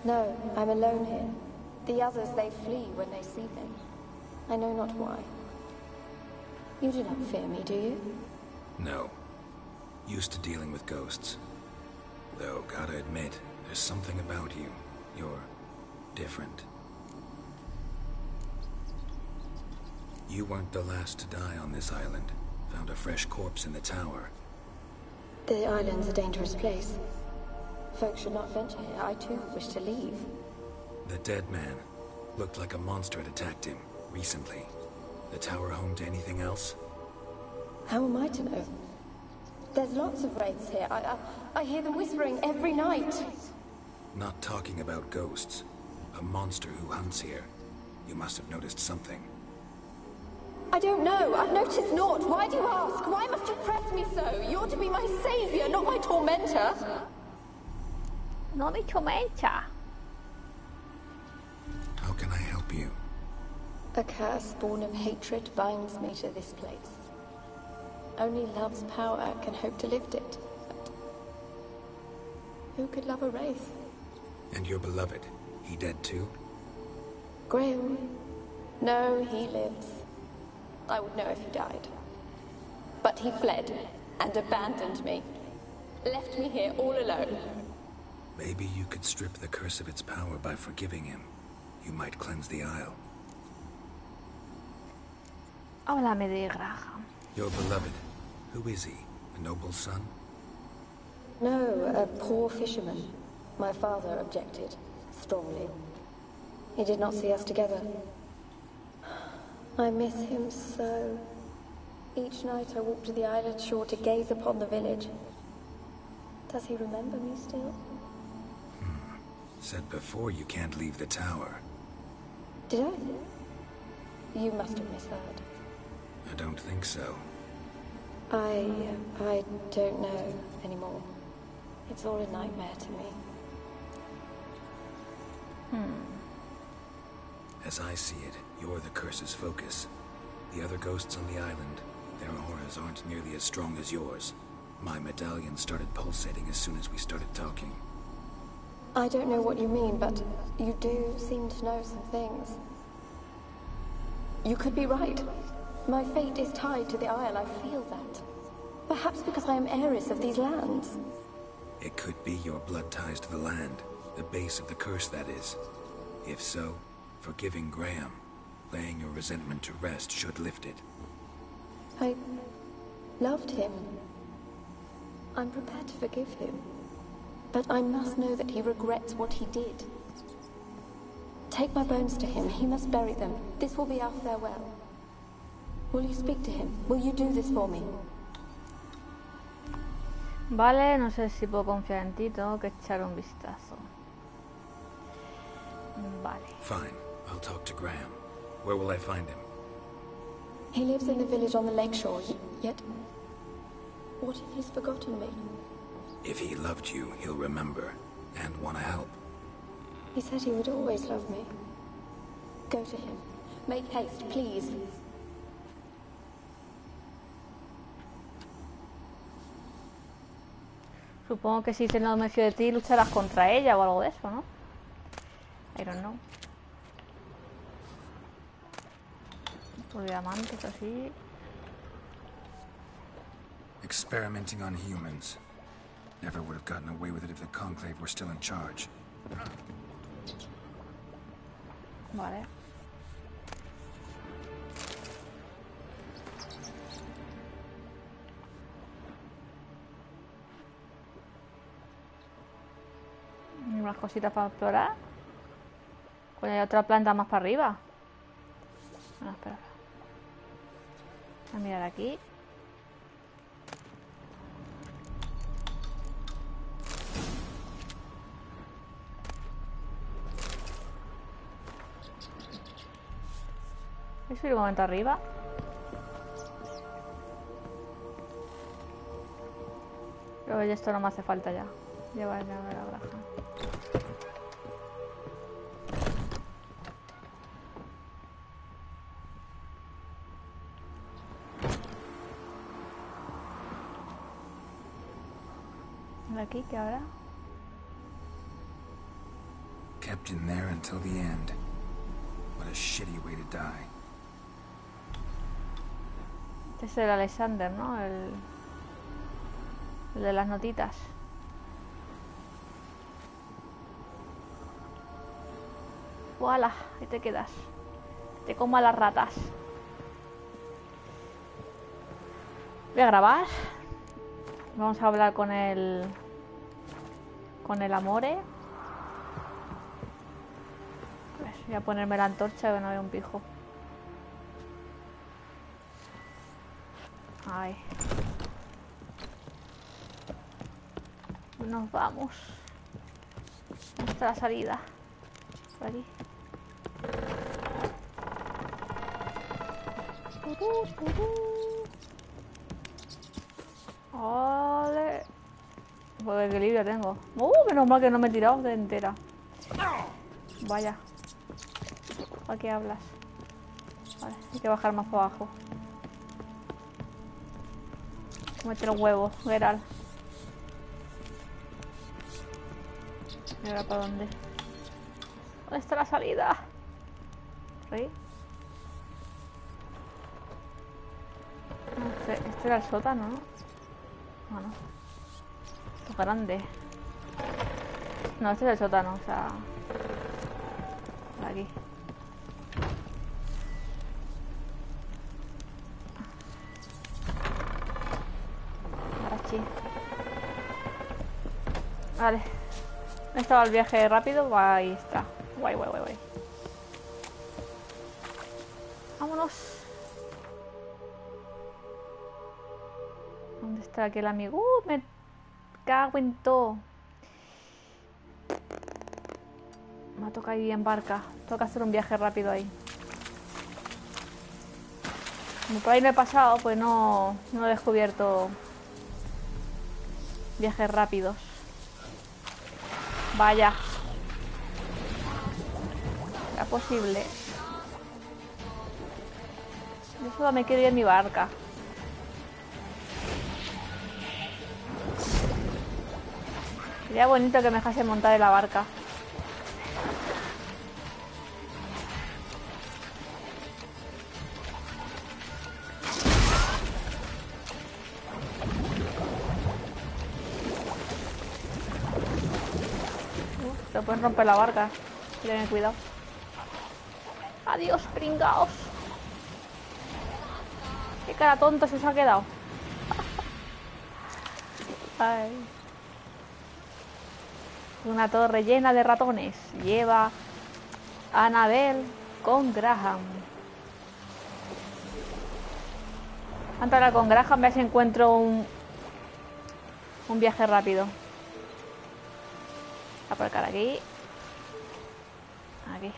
No, I'm alone here. The others, they flee when they see me. I know not why. You do not fear me, do you? No. Used to dealing with ghosts. Though, gotta admit, there's something about you. You're different. You weren't the last to die on this island. Found a fresh corpse in the tower. The island's a dangerous place. Folks should not venture here. I too wish to leave. The dead man. Looked like a monster had attacked him, recently. The tower home to anything else? How am I to know? There's lots of wraiths here. I hear them whispering every night. Not talking about ghosts. A monster who hunts here. You must have noticed something. I don't know. I've noticed naught. Why do you ask? Why must you press me so? You're to be my savior, not my tormentor. No me tormenta. How can I help you? A curse born of hatred binds me to this place. Only love's power can hope to lift it. But who could love a wraith? And your beloved, he dead too? Graham? No, he lives. I would know if he died. But he fled and abandoned me. Left me here all alone. Maybe you could strip the curse of its power by forgiving him. You might cleanse the isle. Háblame de Graham. Your beloved, who is he? A noble son? No, a poor fisherman. My father objected, strongly. He did not see us together. I miss him so. Each night I walk to the island shore to gaze upon the village. Does he remember me still? Said before you can't leave the tower. Did I? You must have misheard. I don't think so. I don't know anymore. It's all a nightmare to me. As I see it, you're the curse's focus. The other ghosts on the island, their auras aren't nearly as strong as yours. My medallion started pulsating as soon as we started talking. I don't know what you mean, but you do seem to know some things. You could be right. My fate is tied to the Isle, I feel that. Perhaps because I am heiress of these lands. It could be your blood ties to the land, the base of the curse, that is. If so, forgiving Graham, laying your resentment to rest should lift it. I loved him. I'm prepared to forgive him. But I must know that he regrets what he did. Take my bones to him. He must bury them. This will be our farewell. Will you speak to him? Will you do this for me? Vale, no sé si puedo confiar en ti. Tengo que echar un vistazo. Vale. Fine. I'll talk to Graham. Where will I find him? He lives in the village on the lakeshore, yet... What if he's forgotten me? If he loved you, he'll remember, and want to help. He said he would always love me. Go to him. Make haste, please. Supongo que si no me fío de ti, lucharás contra ella o algo de eso, ¿no? I don't know. Por diamantes así. Experimenting on humans. Never would have gotten away with it if the Conclave were still in charge. Vale. Unas cositas para explorar. Coño, hay otra planta más para arriba. No, espera. Voy a mirar aquí. Voy a subir un momento arriba. Pero ya esto no me hace falta ya. Llevarme a la granja. De aquí, ¿qué ahora? kept in there until the end. What a shitty way to die. Este es el Alexander, ¿no? El de las notitas. ¡Voilà! Ahí te quedas. Te como a las ratas. Voy a grabar. Vamos a hablar con el Amore. A ver, voy a ponerme la antorcha que no veo un pijo. Ay. Nos vamos. Hasta la salida. Por aquí. Vale. Pues equilibrio tengo. Menos mal que no me he tirado de entera. Vaya. ¿Para qué hablas? Vale, hay que bajar más para abajo. Mete los huevos, Geralt. ¿Y ahora para dónde? ¿Dónde está la salida? ¿Por ahí? No, este era el sótano, ¿no? Bueno. Esto es grande. No, este es el sótano, o sea... Por aquí. Ahora sí. Vale. Estaba el viaje rápido, ahí está. Guay. Vámonos. ¿Dónde está aquel amigo? Me cago en todo. Me ha tocado ir en barca. Tengo que hacer un viaje rápido ahí. Como por ahí no he pasado, pues no he descubierto viajes rápidos. Vaya. ¿Era posible? Yo solo me quiero ir en mi barca. Sería bonito que me dejase montar en la barca. Te pueden romper la barca. Ten cuidado. Adiós, pringaos. Qué cara tonta se os ha quedado. Ay. Una torre llena de ratones. Lleva a Annabel con Graham. Antes de hablar con Graham, veas si encuentro un viaje rápido. Voy a aparcar aquí. Aquí.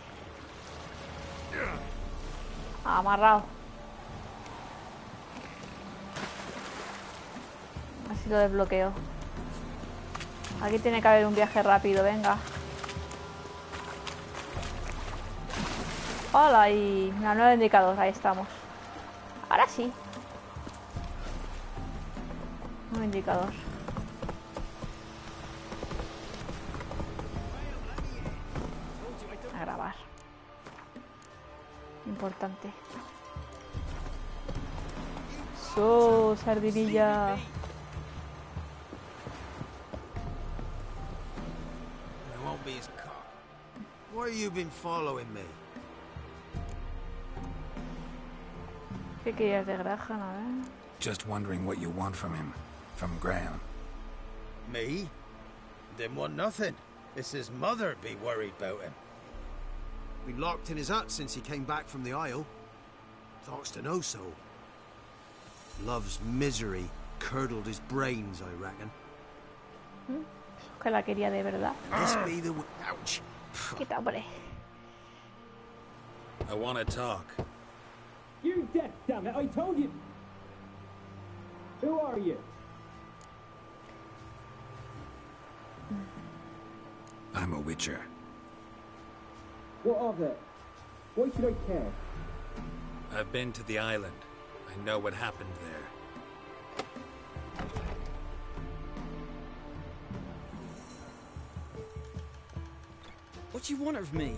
Amarrado. Así lo desbloqueo. Aquí tiene que haber un viaje rápido, venga. Hola, y la nueva indicador, ahí estamos. Ahora sí. Un indicador. A grabar. Importante. Sardinilla. Why have you been following me? ¿Qué querías de Graham? A ver. Just wondering what you want from him. From Graham. Me? Didn't want nothing. It's his mother be worried about him. Been locked in his hut since he came back from the Isle. Talks to no soul. Love's misery curdled his brains, I reckon. Que la quería de verdad. This be the... Ouch! Quita, hombre. I want to talk. You deaf, damn it! I told you. Who are you? I'm a witcher. What of it? Why should I care? I've been to the island. I know what happened there. What do you want of me?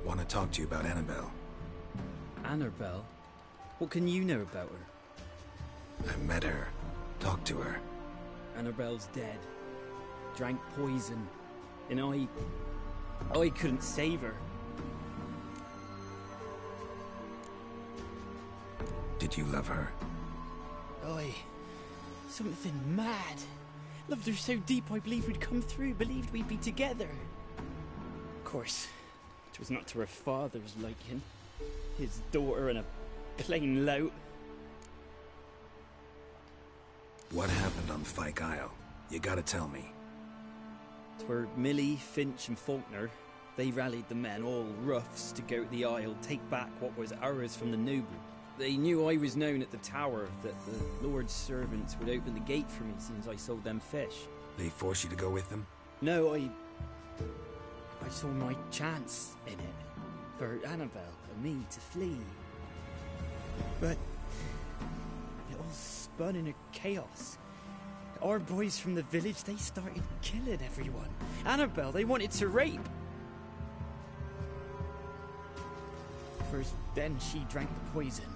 Want to talk to you about Annabelle. Annabelle? What can you know about her? I met her. Talked to her. Annabelle's dead. Drank poison. And I couldn't save her. Did you love her? Something mad. Loved her so deep I believed we'd come through, believed we'd be together. Of course, it was not to her father's liking. His daughter and a plain lout. What happened on Fyke Isle? You gotta tell me. 'Twere Millie, Finch and Faulkner. They rallied the men, all roughs, to go to the Isle, take back what was ours from the noble. They knew I was known at the tower, that the Lord's servants would open the gate for me since I sold them fish. They forced you to go with them? No, I saw my chance in it. For Annabelle and me to flee. But it all spun in a chaos. Our boys from the village, they started killing everyone. Annabelle, they wanted to rape. First, then she drank the poison.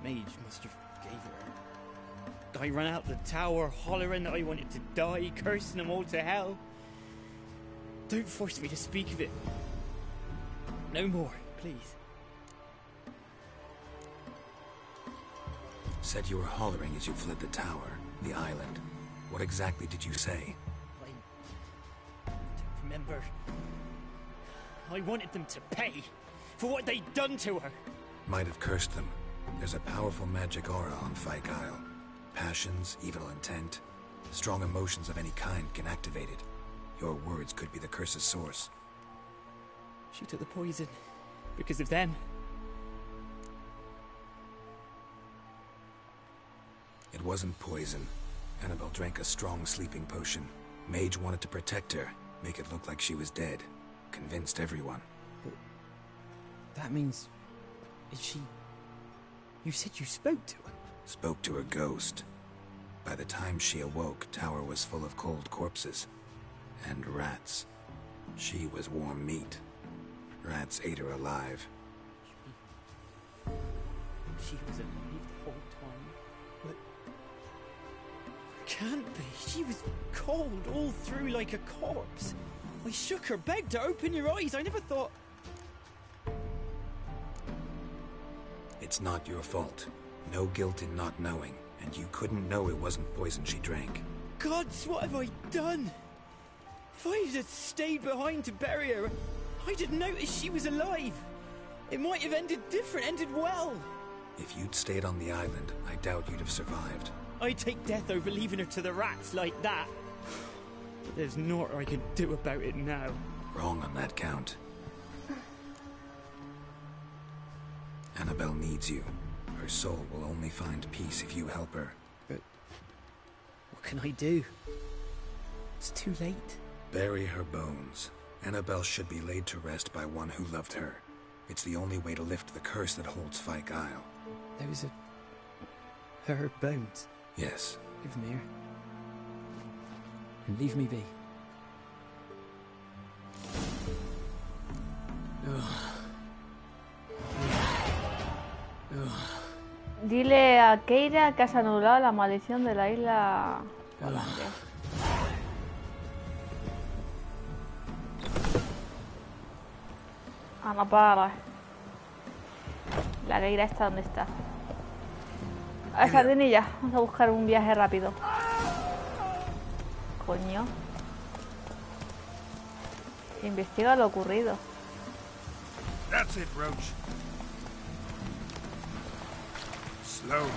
Mage must have gave her. I ran out the tower, hollering that I wanted to die, cursing them all to hell. Don't force me to speak of it. No more, please. Said you were hollering as you fled the tower, the island. What exactly did you say? I don't remember. I wanted them to pay for what they'd done to her. Might have cursed them. There's a powerful magic aura on Fyke Isle. Passions, evil intent, strong emotions of any kind can activate it. Your words could be the curse's source. She took the poison because of them. It wasn't poison. Annabelle drank a strong sleeping potion. Mage wanted to protect her, make it look like she was dead. Convinced everyone. But that means... is she... You said you spoke to her? Spoke to her ghost. By the time she awoke, tower was full of cold corpses. And rats. She was warm meat. Rats ate her alive. She was alive the whole time? But... Can't be. She was cold all through like a corpse. I shook her, begged her, open your eyes. I never thought... It's not your fault. No guilt in not knowing, and you couldn't know it wasn't poison she drank. Gods, what have I done? If I had stayed behind to bury her, I didn't notice she was alive. It might have ended different, ended well. If you'd stayed on the island, I doubt you'd have survived. I'd take death over leaving her to the rats like that. But there's naught I can do about it now. Wrong on that count. Annabelle needs you. Her soul will only find peace if you help her. But what can I do? It's too late. Bury her bones. Annabelle should be laid to rest by one who loved her. It's the only way to lift the curse that holds Fyke Isle. Those are... her bones? Yes. Give them here. And leave me be. Dile a Keira que has anulado la maldición de la isla volante. Ah, no para. La Keira está donde está. A Sardinilla. Vamos a buscar un viaje rápido. Coño. Investiga lo ocurrido. That's it, Roach. Slow now.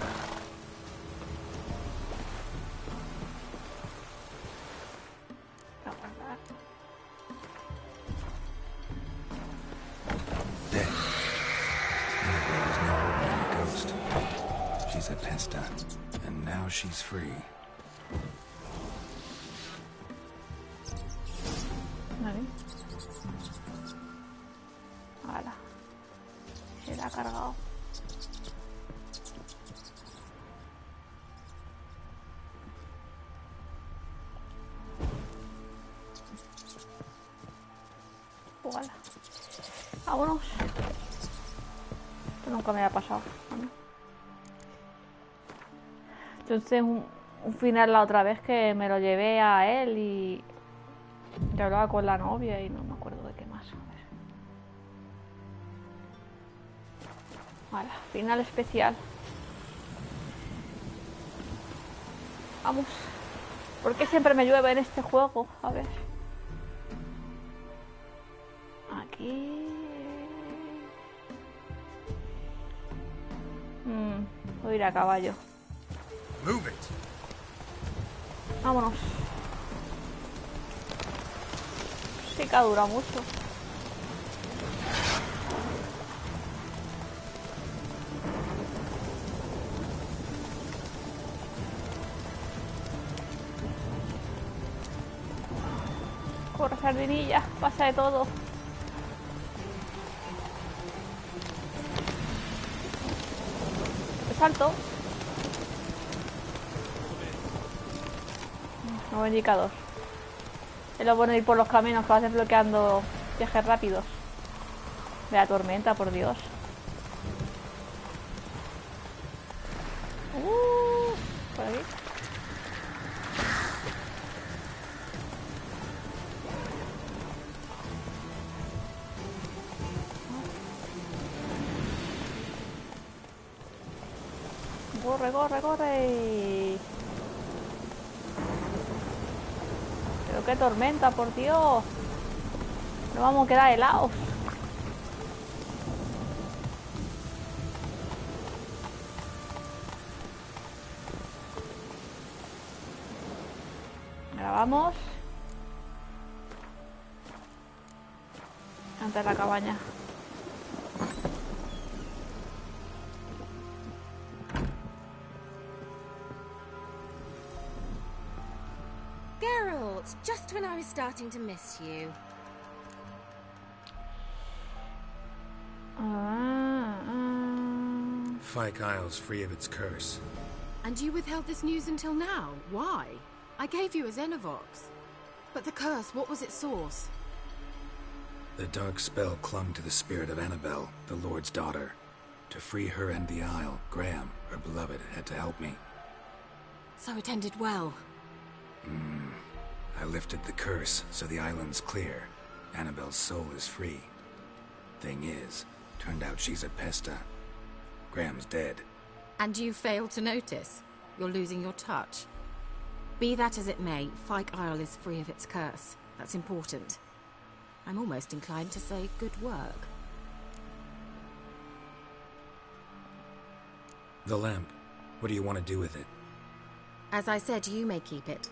Dead. Annabelle was no ordinary ghost. She's a Pesta, and now she's free. Vale. Ahora. Se la ha cargado. Voilà. Vámonos. Esto nunca me había pasado. Bueno. Entonces un final la otra vez que me lo llevé a él y hablaba con la novia y no me acuerdo de qué más. A ver. Vale, final especial. Vamos. ¿Por qué siempre me llueve en este juego? A ver. Aquí. Voy a ir a caballo. Vámonos. Sí que dura mucho. Corre, sardinilla, pasa de todo. Salto. Nuevo indicador. Es lo bueno de ir por los caminos que vas desbloqueando viajes rápidos. De la tormenta, por Dios. Por aquí. Corre, corre, corre. Pero qué tormenta, por Dios. No vamos a quedar helados. Ahora vamos. Antes de la cabaña. Just when I was starting to miss you. Fyke Isle's free of its curse. And you withheld this news until now? Why? I gave you a Xenovox. But the curse, what was its source? The dark spell clung to the spirit of Annabelle, the Lord's daughter. To free her and the Isle, Graham, her beloved, had to help me. So it ended well. I lifted the curse, so the island's clear. Annabelle's soul is free. Thing is, turned out she's a pesta. Graham's dead. And you failed to notice? You're losing your touch. Be that as it may, Fyke Isle is free of its curse. That's important. I'm almost inclined to say good work. The lamp. What do you want to do with it? As I said, you may keep it.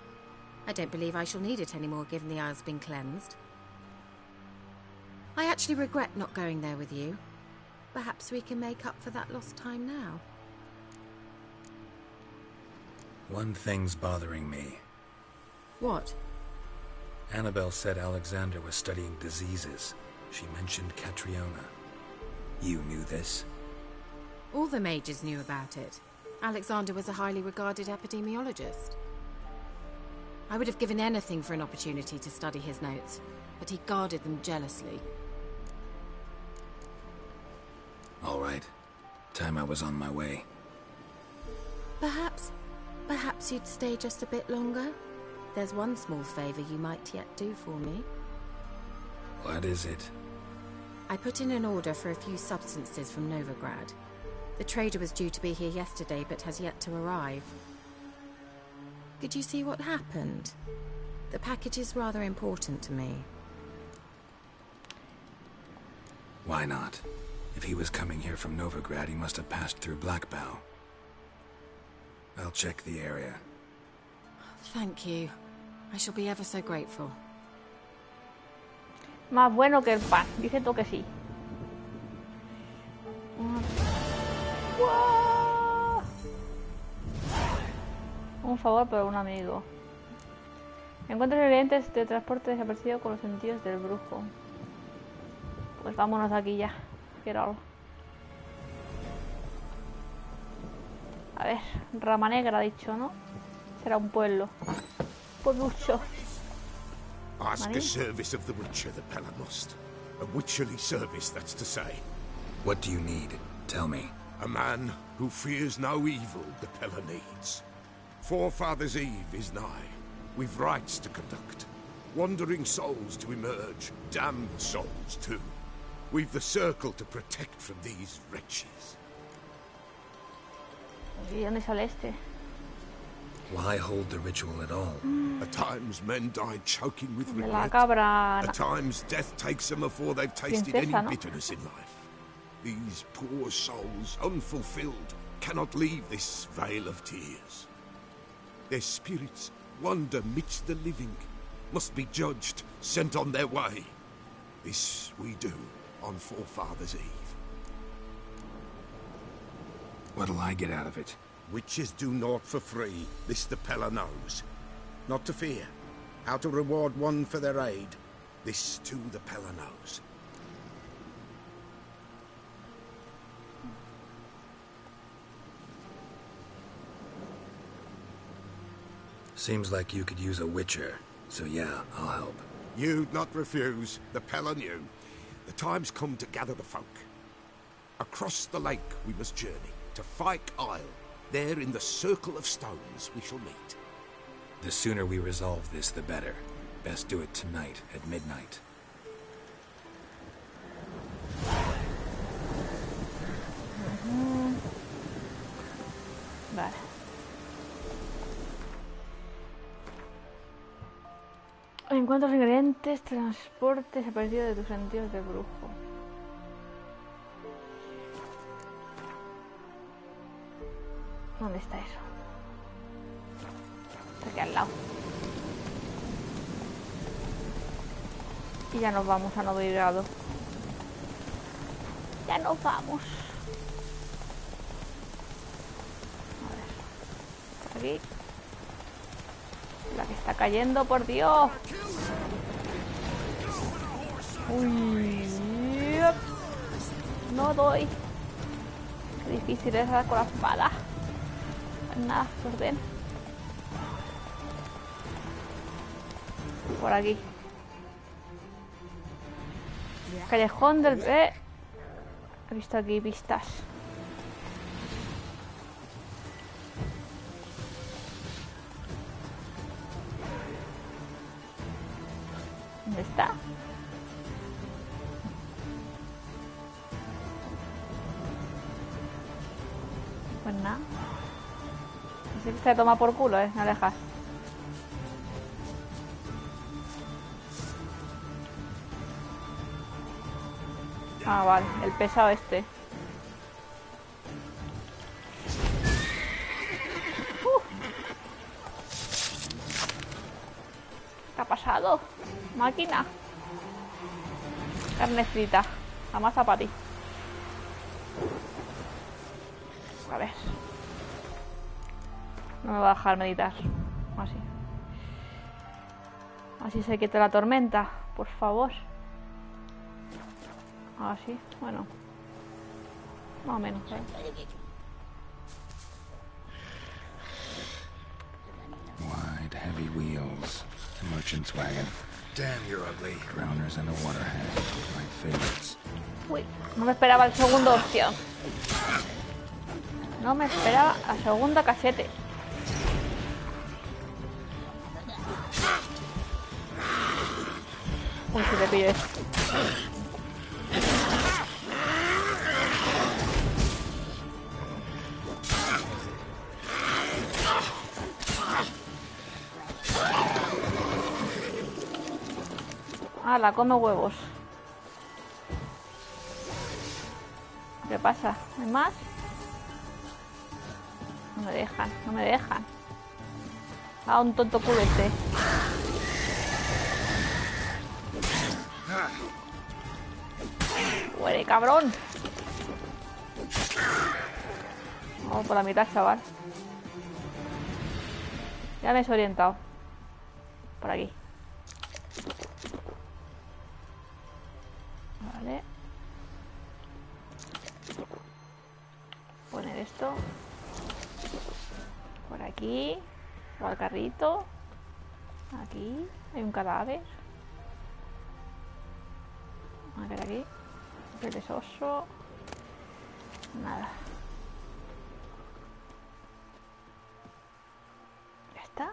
I don't believe I shall need it anymore, given the Isle's been cleansed. I actually regret not going there with you. Perhaps we can make up for that lost time now. One thing's bothering me. What? Annabelle said Alexander was studying diseases. She mentioned Catriona. You knew this? All the mages knew about it. Alexander was a highly regarded epidemiologist. I would have given anything for an opportunity to study his notes, but he guarded them jealously. All right. Time I was on my way. Perhaps you'd stay just a bit longer? There's one small favor you might yet do for me. What is it? I put in an order for a few substances from Novigrad. The trader was due to be here yesterday, but has yet to arrive. Could you see what happened? The package is rather important to me. Why not? If he was coming here from Novigrad, he must have passed through Blackbow. I'll check the area. Thank you. I shall be ever so grateful. Más bueno que el pan, dice tú que sí. Un favor por un amigo. Encuentro ingredientes de transporte desaparecido con los sentidos del brujo. Pues vámonos de aquí ya. Quiero algo. A ver, Rama Negra ha dicho, ¿no? Será un pueblo. Pueblucho. Ask a service of the Witcher, the Pella must. A witcherly service, that's to say. What do you need? Tell me. A man who fears no evil the Pella needs. Forefathers' Eve is nigh. We've rites to conduct. Wandering souls to emerge. Damned souls, too. We've the circle to protect from these wretches. ¿Y dónde sale este? Why hold the ritual at all? At times men die choking with De la regret. cabra. At times death takes them before they've tasted Princesa, any ¿no? bitterness in life. These poor souls, unfulfilled, cannot leave this vale of tears. Their spirits wander midst the living, must be judged, sent on their way. This we do on Forefathers' Eve. What'll I get out of it? Witches do naught for free, this the Pella knows. Not to fear. How to reward one for their aid, this too the Pella knows. Seems like you could use a witcher, so yeah, I'll help. You'd not refuse, the Pella knew. The time's come to gather the folk. Across the lake we must journey, to Fyke Isle. There in the circle of stones we shall meet. The sooner we resolve this, the better. Best do it tonight at midnight. Vale. Encuentra los ingredientes, transporte, se ha perdido de tus sentidos de brujo. ¿Dónde está eso? Está aquí al lado. Y ya nos vamos a Novigrado. Ya nos vamos. A ver. Por aquí. La que está cayendo, por Dios. Uy. No doy. Qué difícil es dar con la espada. Pues nada, pues ven. Por aquí. Callejón del... He visto aquí pistas. ¿Dónde está? Pues nada. Dice que se toma por culo, no dejas. Ah, vale, el pesado este. ¿Qué ha pasado? Máquina. Carne frita. La masa para ti. A ver. No me va a dejar meditar. Así. Así se quita la tormenta. Por favor. Así. Bueno. Más o menos, ¿eh? Wide, heavy wheels. Merchant's wagon. Damn, you're ugly. Drowners and a waterhead. My favorites. Uy, no me esperaba el segundo opción. No me esperaba la segunda cachete. Uy, si te pillo esto. Ah, la come huevos. ¿Qué pasa? ¿Hay más? No me dejan, no me dejan. Ah, un tonto culete. Muere, cabrón. Vamos por la mitad, chaval. Ya me he desorientado. Por aquí. Vale. Poner esto. Por aquí. O al carrito. Aquí. Hay un cadáver. A ver aquí. Perezoso. Nada. Ya está.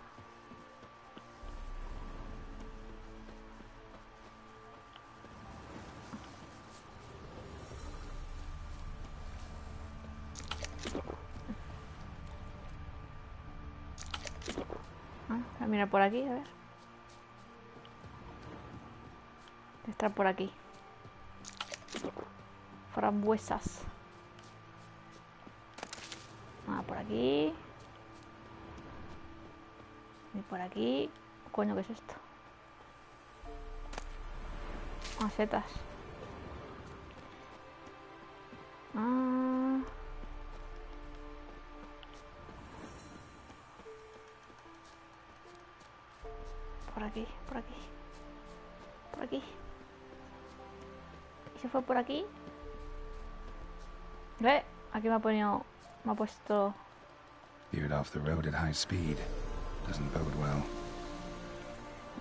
Voy a mirar por aquí, a ver. Está por aquí. Frambuesas. Por aquí. Y por aquí. Coño, ¿qué es esto? Setas. Por aquí, por aquí. Por aquí. ¿Y se fue por aquí? ¿Ve? Aquí me ha puesto... Veered off the road at high speed. Doesn't bode well.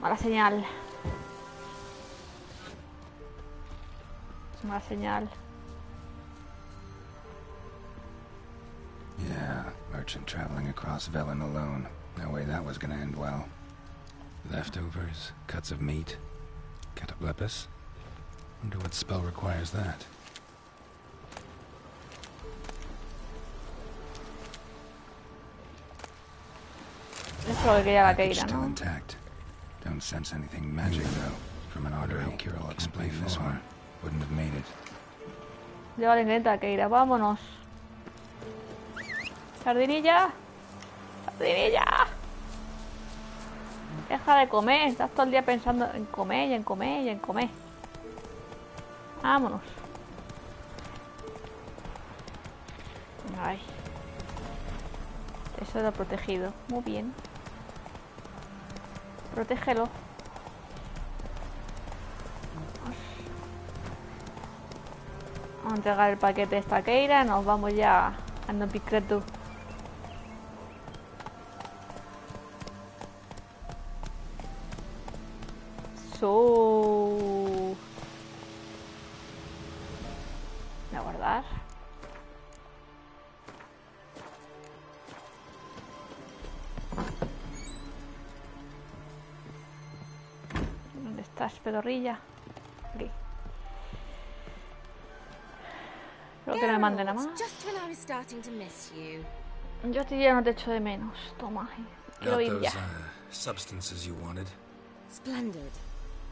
Mala señal. Mala señal. Yeah, merchant traveling across Velen alone. No way that was gonna end well. Leftovers, cuts of meat, cataplepis. Wonder what spell requires that. Eso es lo que quería la Keira, Still ¿no? intact. Don't sense anything magic though. From an artery, Kirill explained this one. Wouldn't have made it. Lleva la ingrediente, Keira, vámonos. Sardinilla. Sardinilla. Deja de comer, estás todo el día pensando en comer y en comer y en comer. Vámonos. Ay. Eso lo protegido. Muy bien. Protégelo. Vamos a entregar el paquete de esta Keira. Nos vamos ya a no picretu. Voy a guardar. ¿Dónde estás, pedorrilla? Aquí. Creo que no me mande nada más. Yo ya no te echo de menos. Toma. Quiero ir ya. Substances you wanted. Splendid.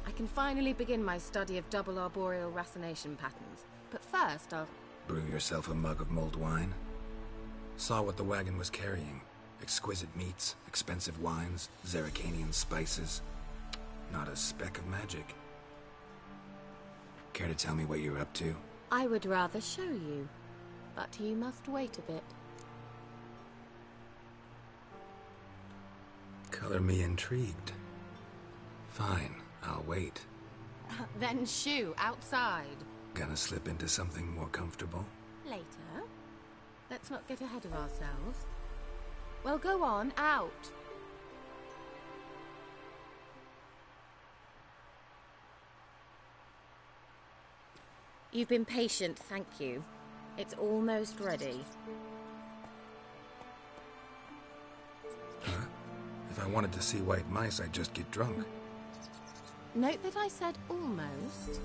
I can finally begin my study of double arboreal racination patterns. But first, I'll... Brew yourself a mug of mulled wine. Saw what the wagon was carrying. Exquisite meats, expensive wines, Zeracanian spices. Not a speck of magic. Care to tell me what you're up to? I would rather show you, but you must wait a bit. Color me intrigued. Fine, I'll wait. Then shoo, outside. Gonna slip into something more comfortable? Later. Let's not get ahead of ourselves. Well, go on, out. You've been patient, thank you. It's almost ready. Huh? If I wanted to see white mice, I'd just get drunk. Note that I said almost.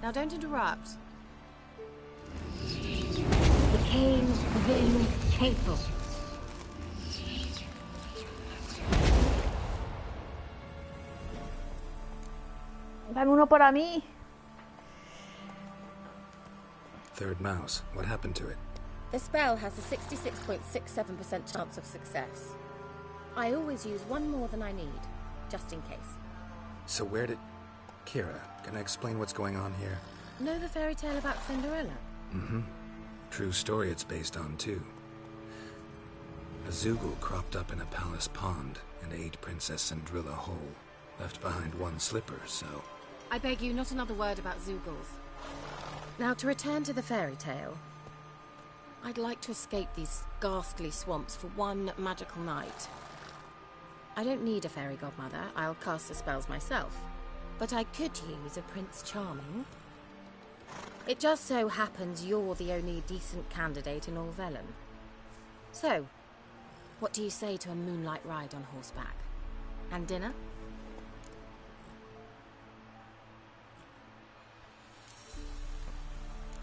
Now don't interrupt. Became very faithful. Dame uno para mí. Third mouse. What happened to it? The spell has a 66.67% chance of success. I always use one more than I need, just in case. So where did... Kira, can I explain what's going on here? Know the fairy tale about Cinderella? Mm-hmm. True story it's based on, too. A Zoogle cropped up in a palace pond and ate Princess Cinderella whole. Left behind one slipper, so... I beg you, not another word about Zoogles. Now, to return to the fairy tale. I'd like to escape these ghastly swamps for one magical night. I don't need a fairy godmother. I'll cast the spells myself. but I could use a Prince Charming. It just so happens you're the only decent candidate in all Vellum. So, what do you say to a moonlight ride on horseback? And dinner?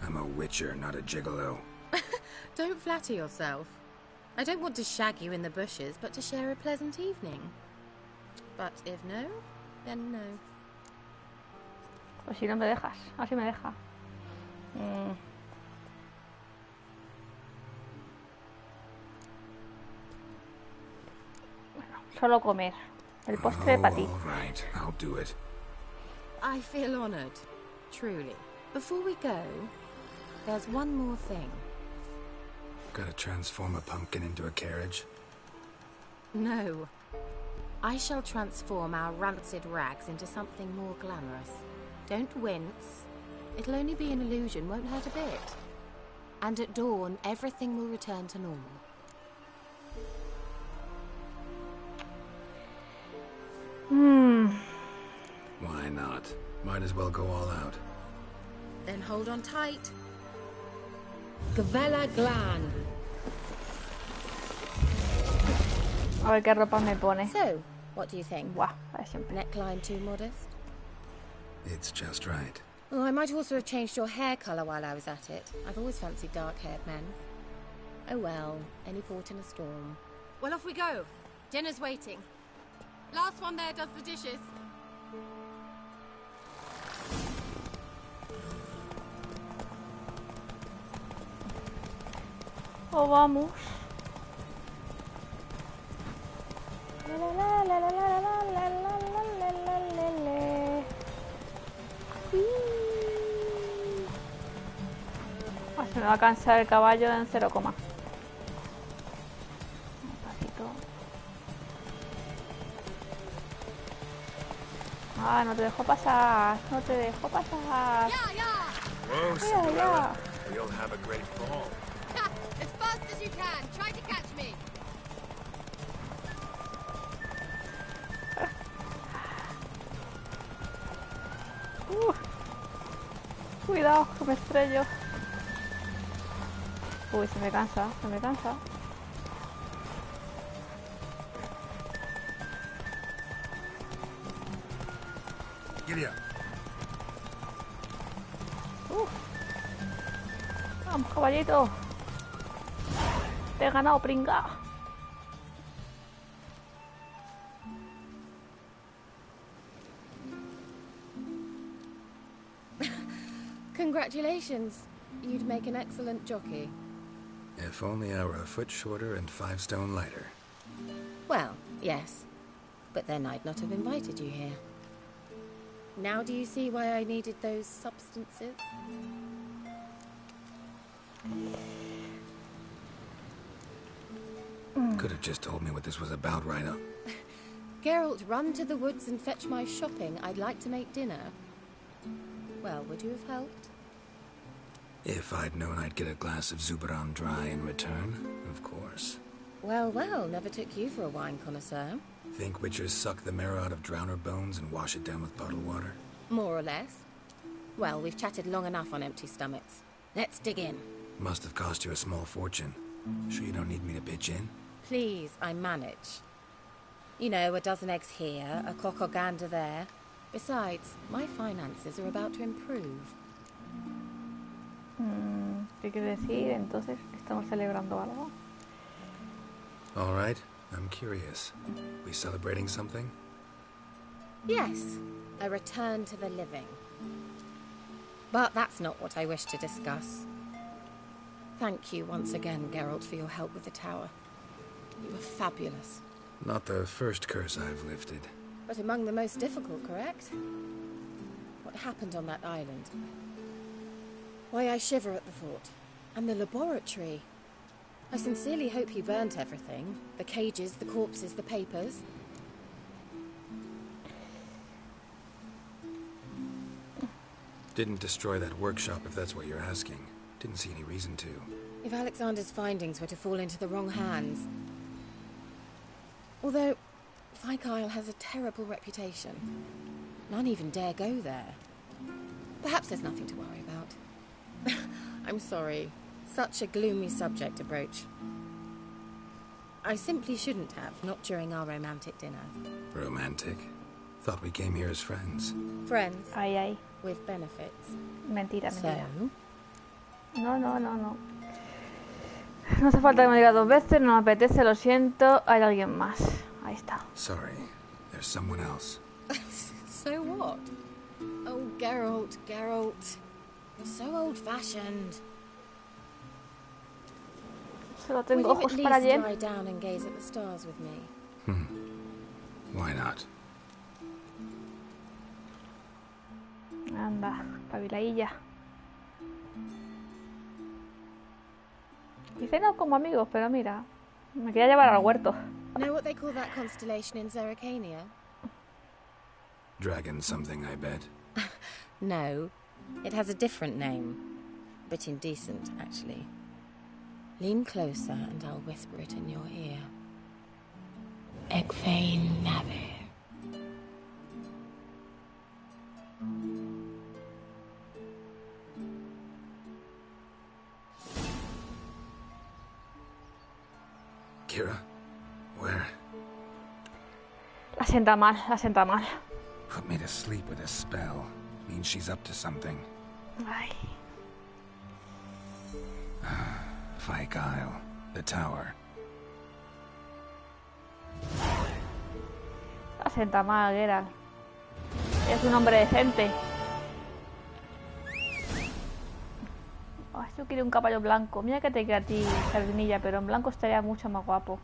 I'm a witcher, not a gigolo. Don't flatter yourself. I don't want to shag you in the bushes, but to share a pleasant evening. But if no, then no. Pues si no me dejas, así me deja. Bueno, solo comer. El postre para ti. All right, I'll do it. I feel honoured, truly. Before we go, there's one more thing. Gotta transform a pumpkin into a carriage? No. I shall transform our rancid rags into something more glamorous. Don't wince. It'll only be an illusion, won't hurt a bit. And at dawn, everything will return to normal. Why not? Might as well go all out. Then hold on tight. Gavella Glan. A ver qué ropa me pone. So, what do you think? Buah, para siempre. Neckline too modest? It's just right. Oh, I might also have changed your hair colour while I was at it. I've always fancied dark-haired men. Oh well, any port in a storm. Well, off we go. Dinner's waiting. Last one there does the dishes. Oh, vamos. La la la la la la la la la la la la. Se me va a cansar el caballo en 0, un pasito. Ah, no te dejo pasar, no te dejo pasar. Whoa, Cinderella. We'll have a great fall. As fast as you can. Try to catch me. Cuidado, que me estrello. Uy, se me cansa, se me cansa. Giddy up. Vamos, caballito. Te he ganado, pringa. Congratulations. You'd make an excellent jockey. If only I were a foot shorter and 5 stone lighter. Well, yes. But then I'd not have invited you here. Now do you see why I needed those substances? Could have just told me what this was about right up. Geralt, run to the woods and fetch my shopping. I'd like to make dinner. Well, would you have helped? If I'd known I'd get a glass of Zuberon dry in return, of course. Well, well, never took you for a wine connoisseur. Think witchers suck the marrow out of drowner bones and wash it down with bottled water? More or less. Well, we've chatted long enough on empty stomachs. Let's dig in. Must have cost you a small fortune. Sure you don't need me to pitch in? Please, I manage. You know, a dozen eggs here, a cock or gander there. Besides, my finances are about to improve. ¿Qué quiere decir? Entonces, ¿estamos celebrando algo? All right, I'm curious. We celebrating something? Yes, a return to the living. But that's not what I wish to discuss. Thank you once again, Geralt, for your help with the tower. You were fabulous. Not the first curse I've lifted. But among the most difficult, correct? What happened on that island? Why I shiver at the thought. And the laboratory. I sincerely hope he burnt everything. The cages, the corpses, the papers. Didn't destroy that workshop, if that's what you're asking. Didn't see any reason to. If Alexander's findings were to fall into the wrong hands. Although, Vikyle has a terrible reputation. None even dare go there. Perhaps there's nothing to worry about. I'm sorry. Such a gloomy subject to broach. I simply shouldn't have, not during our romantic dinner. Romantic? Thought we came here as friends. Friends. Ay, ay. With benefits. Mentira, mentira. So? No. No hace falta que me diga 2 veces, no me apetece, lo siento. Hay alguien más. Ahí está. Sorry, there's someone else. So what? Oh, Geralt. You're so old-fashioned. Solo tengo Will you ojos at para least Jen. lie down and gaze at the stars with me? Why not? Anda, pabiladilla. Dice no como amigos, pero mira, me quería llevar al huerto. Know what they call that constellation in Zerrikania? Dragon something, I bet. No, it has a different name. Bit indecent, actually. Lean closer and I'll whisper it in your ear. Egfain Navir. Kira? Where? La sienta mal, la sienta mal. Put me to sleep with a spell. Means she's up to something. Ay. Fyke Isle. The tower. La sienta mal, Geralt. Es un hombre decente. Oh, esto quiere un caballo blanco. Mira que te queda a ti, Sardinilla, pero en blanco estaría mucho más guapo.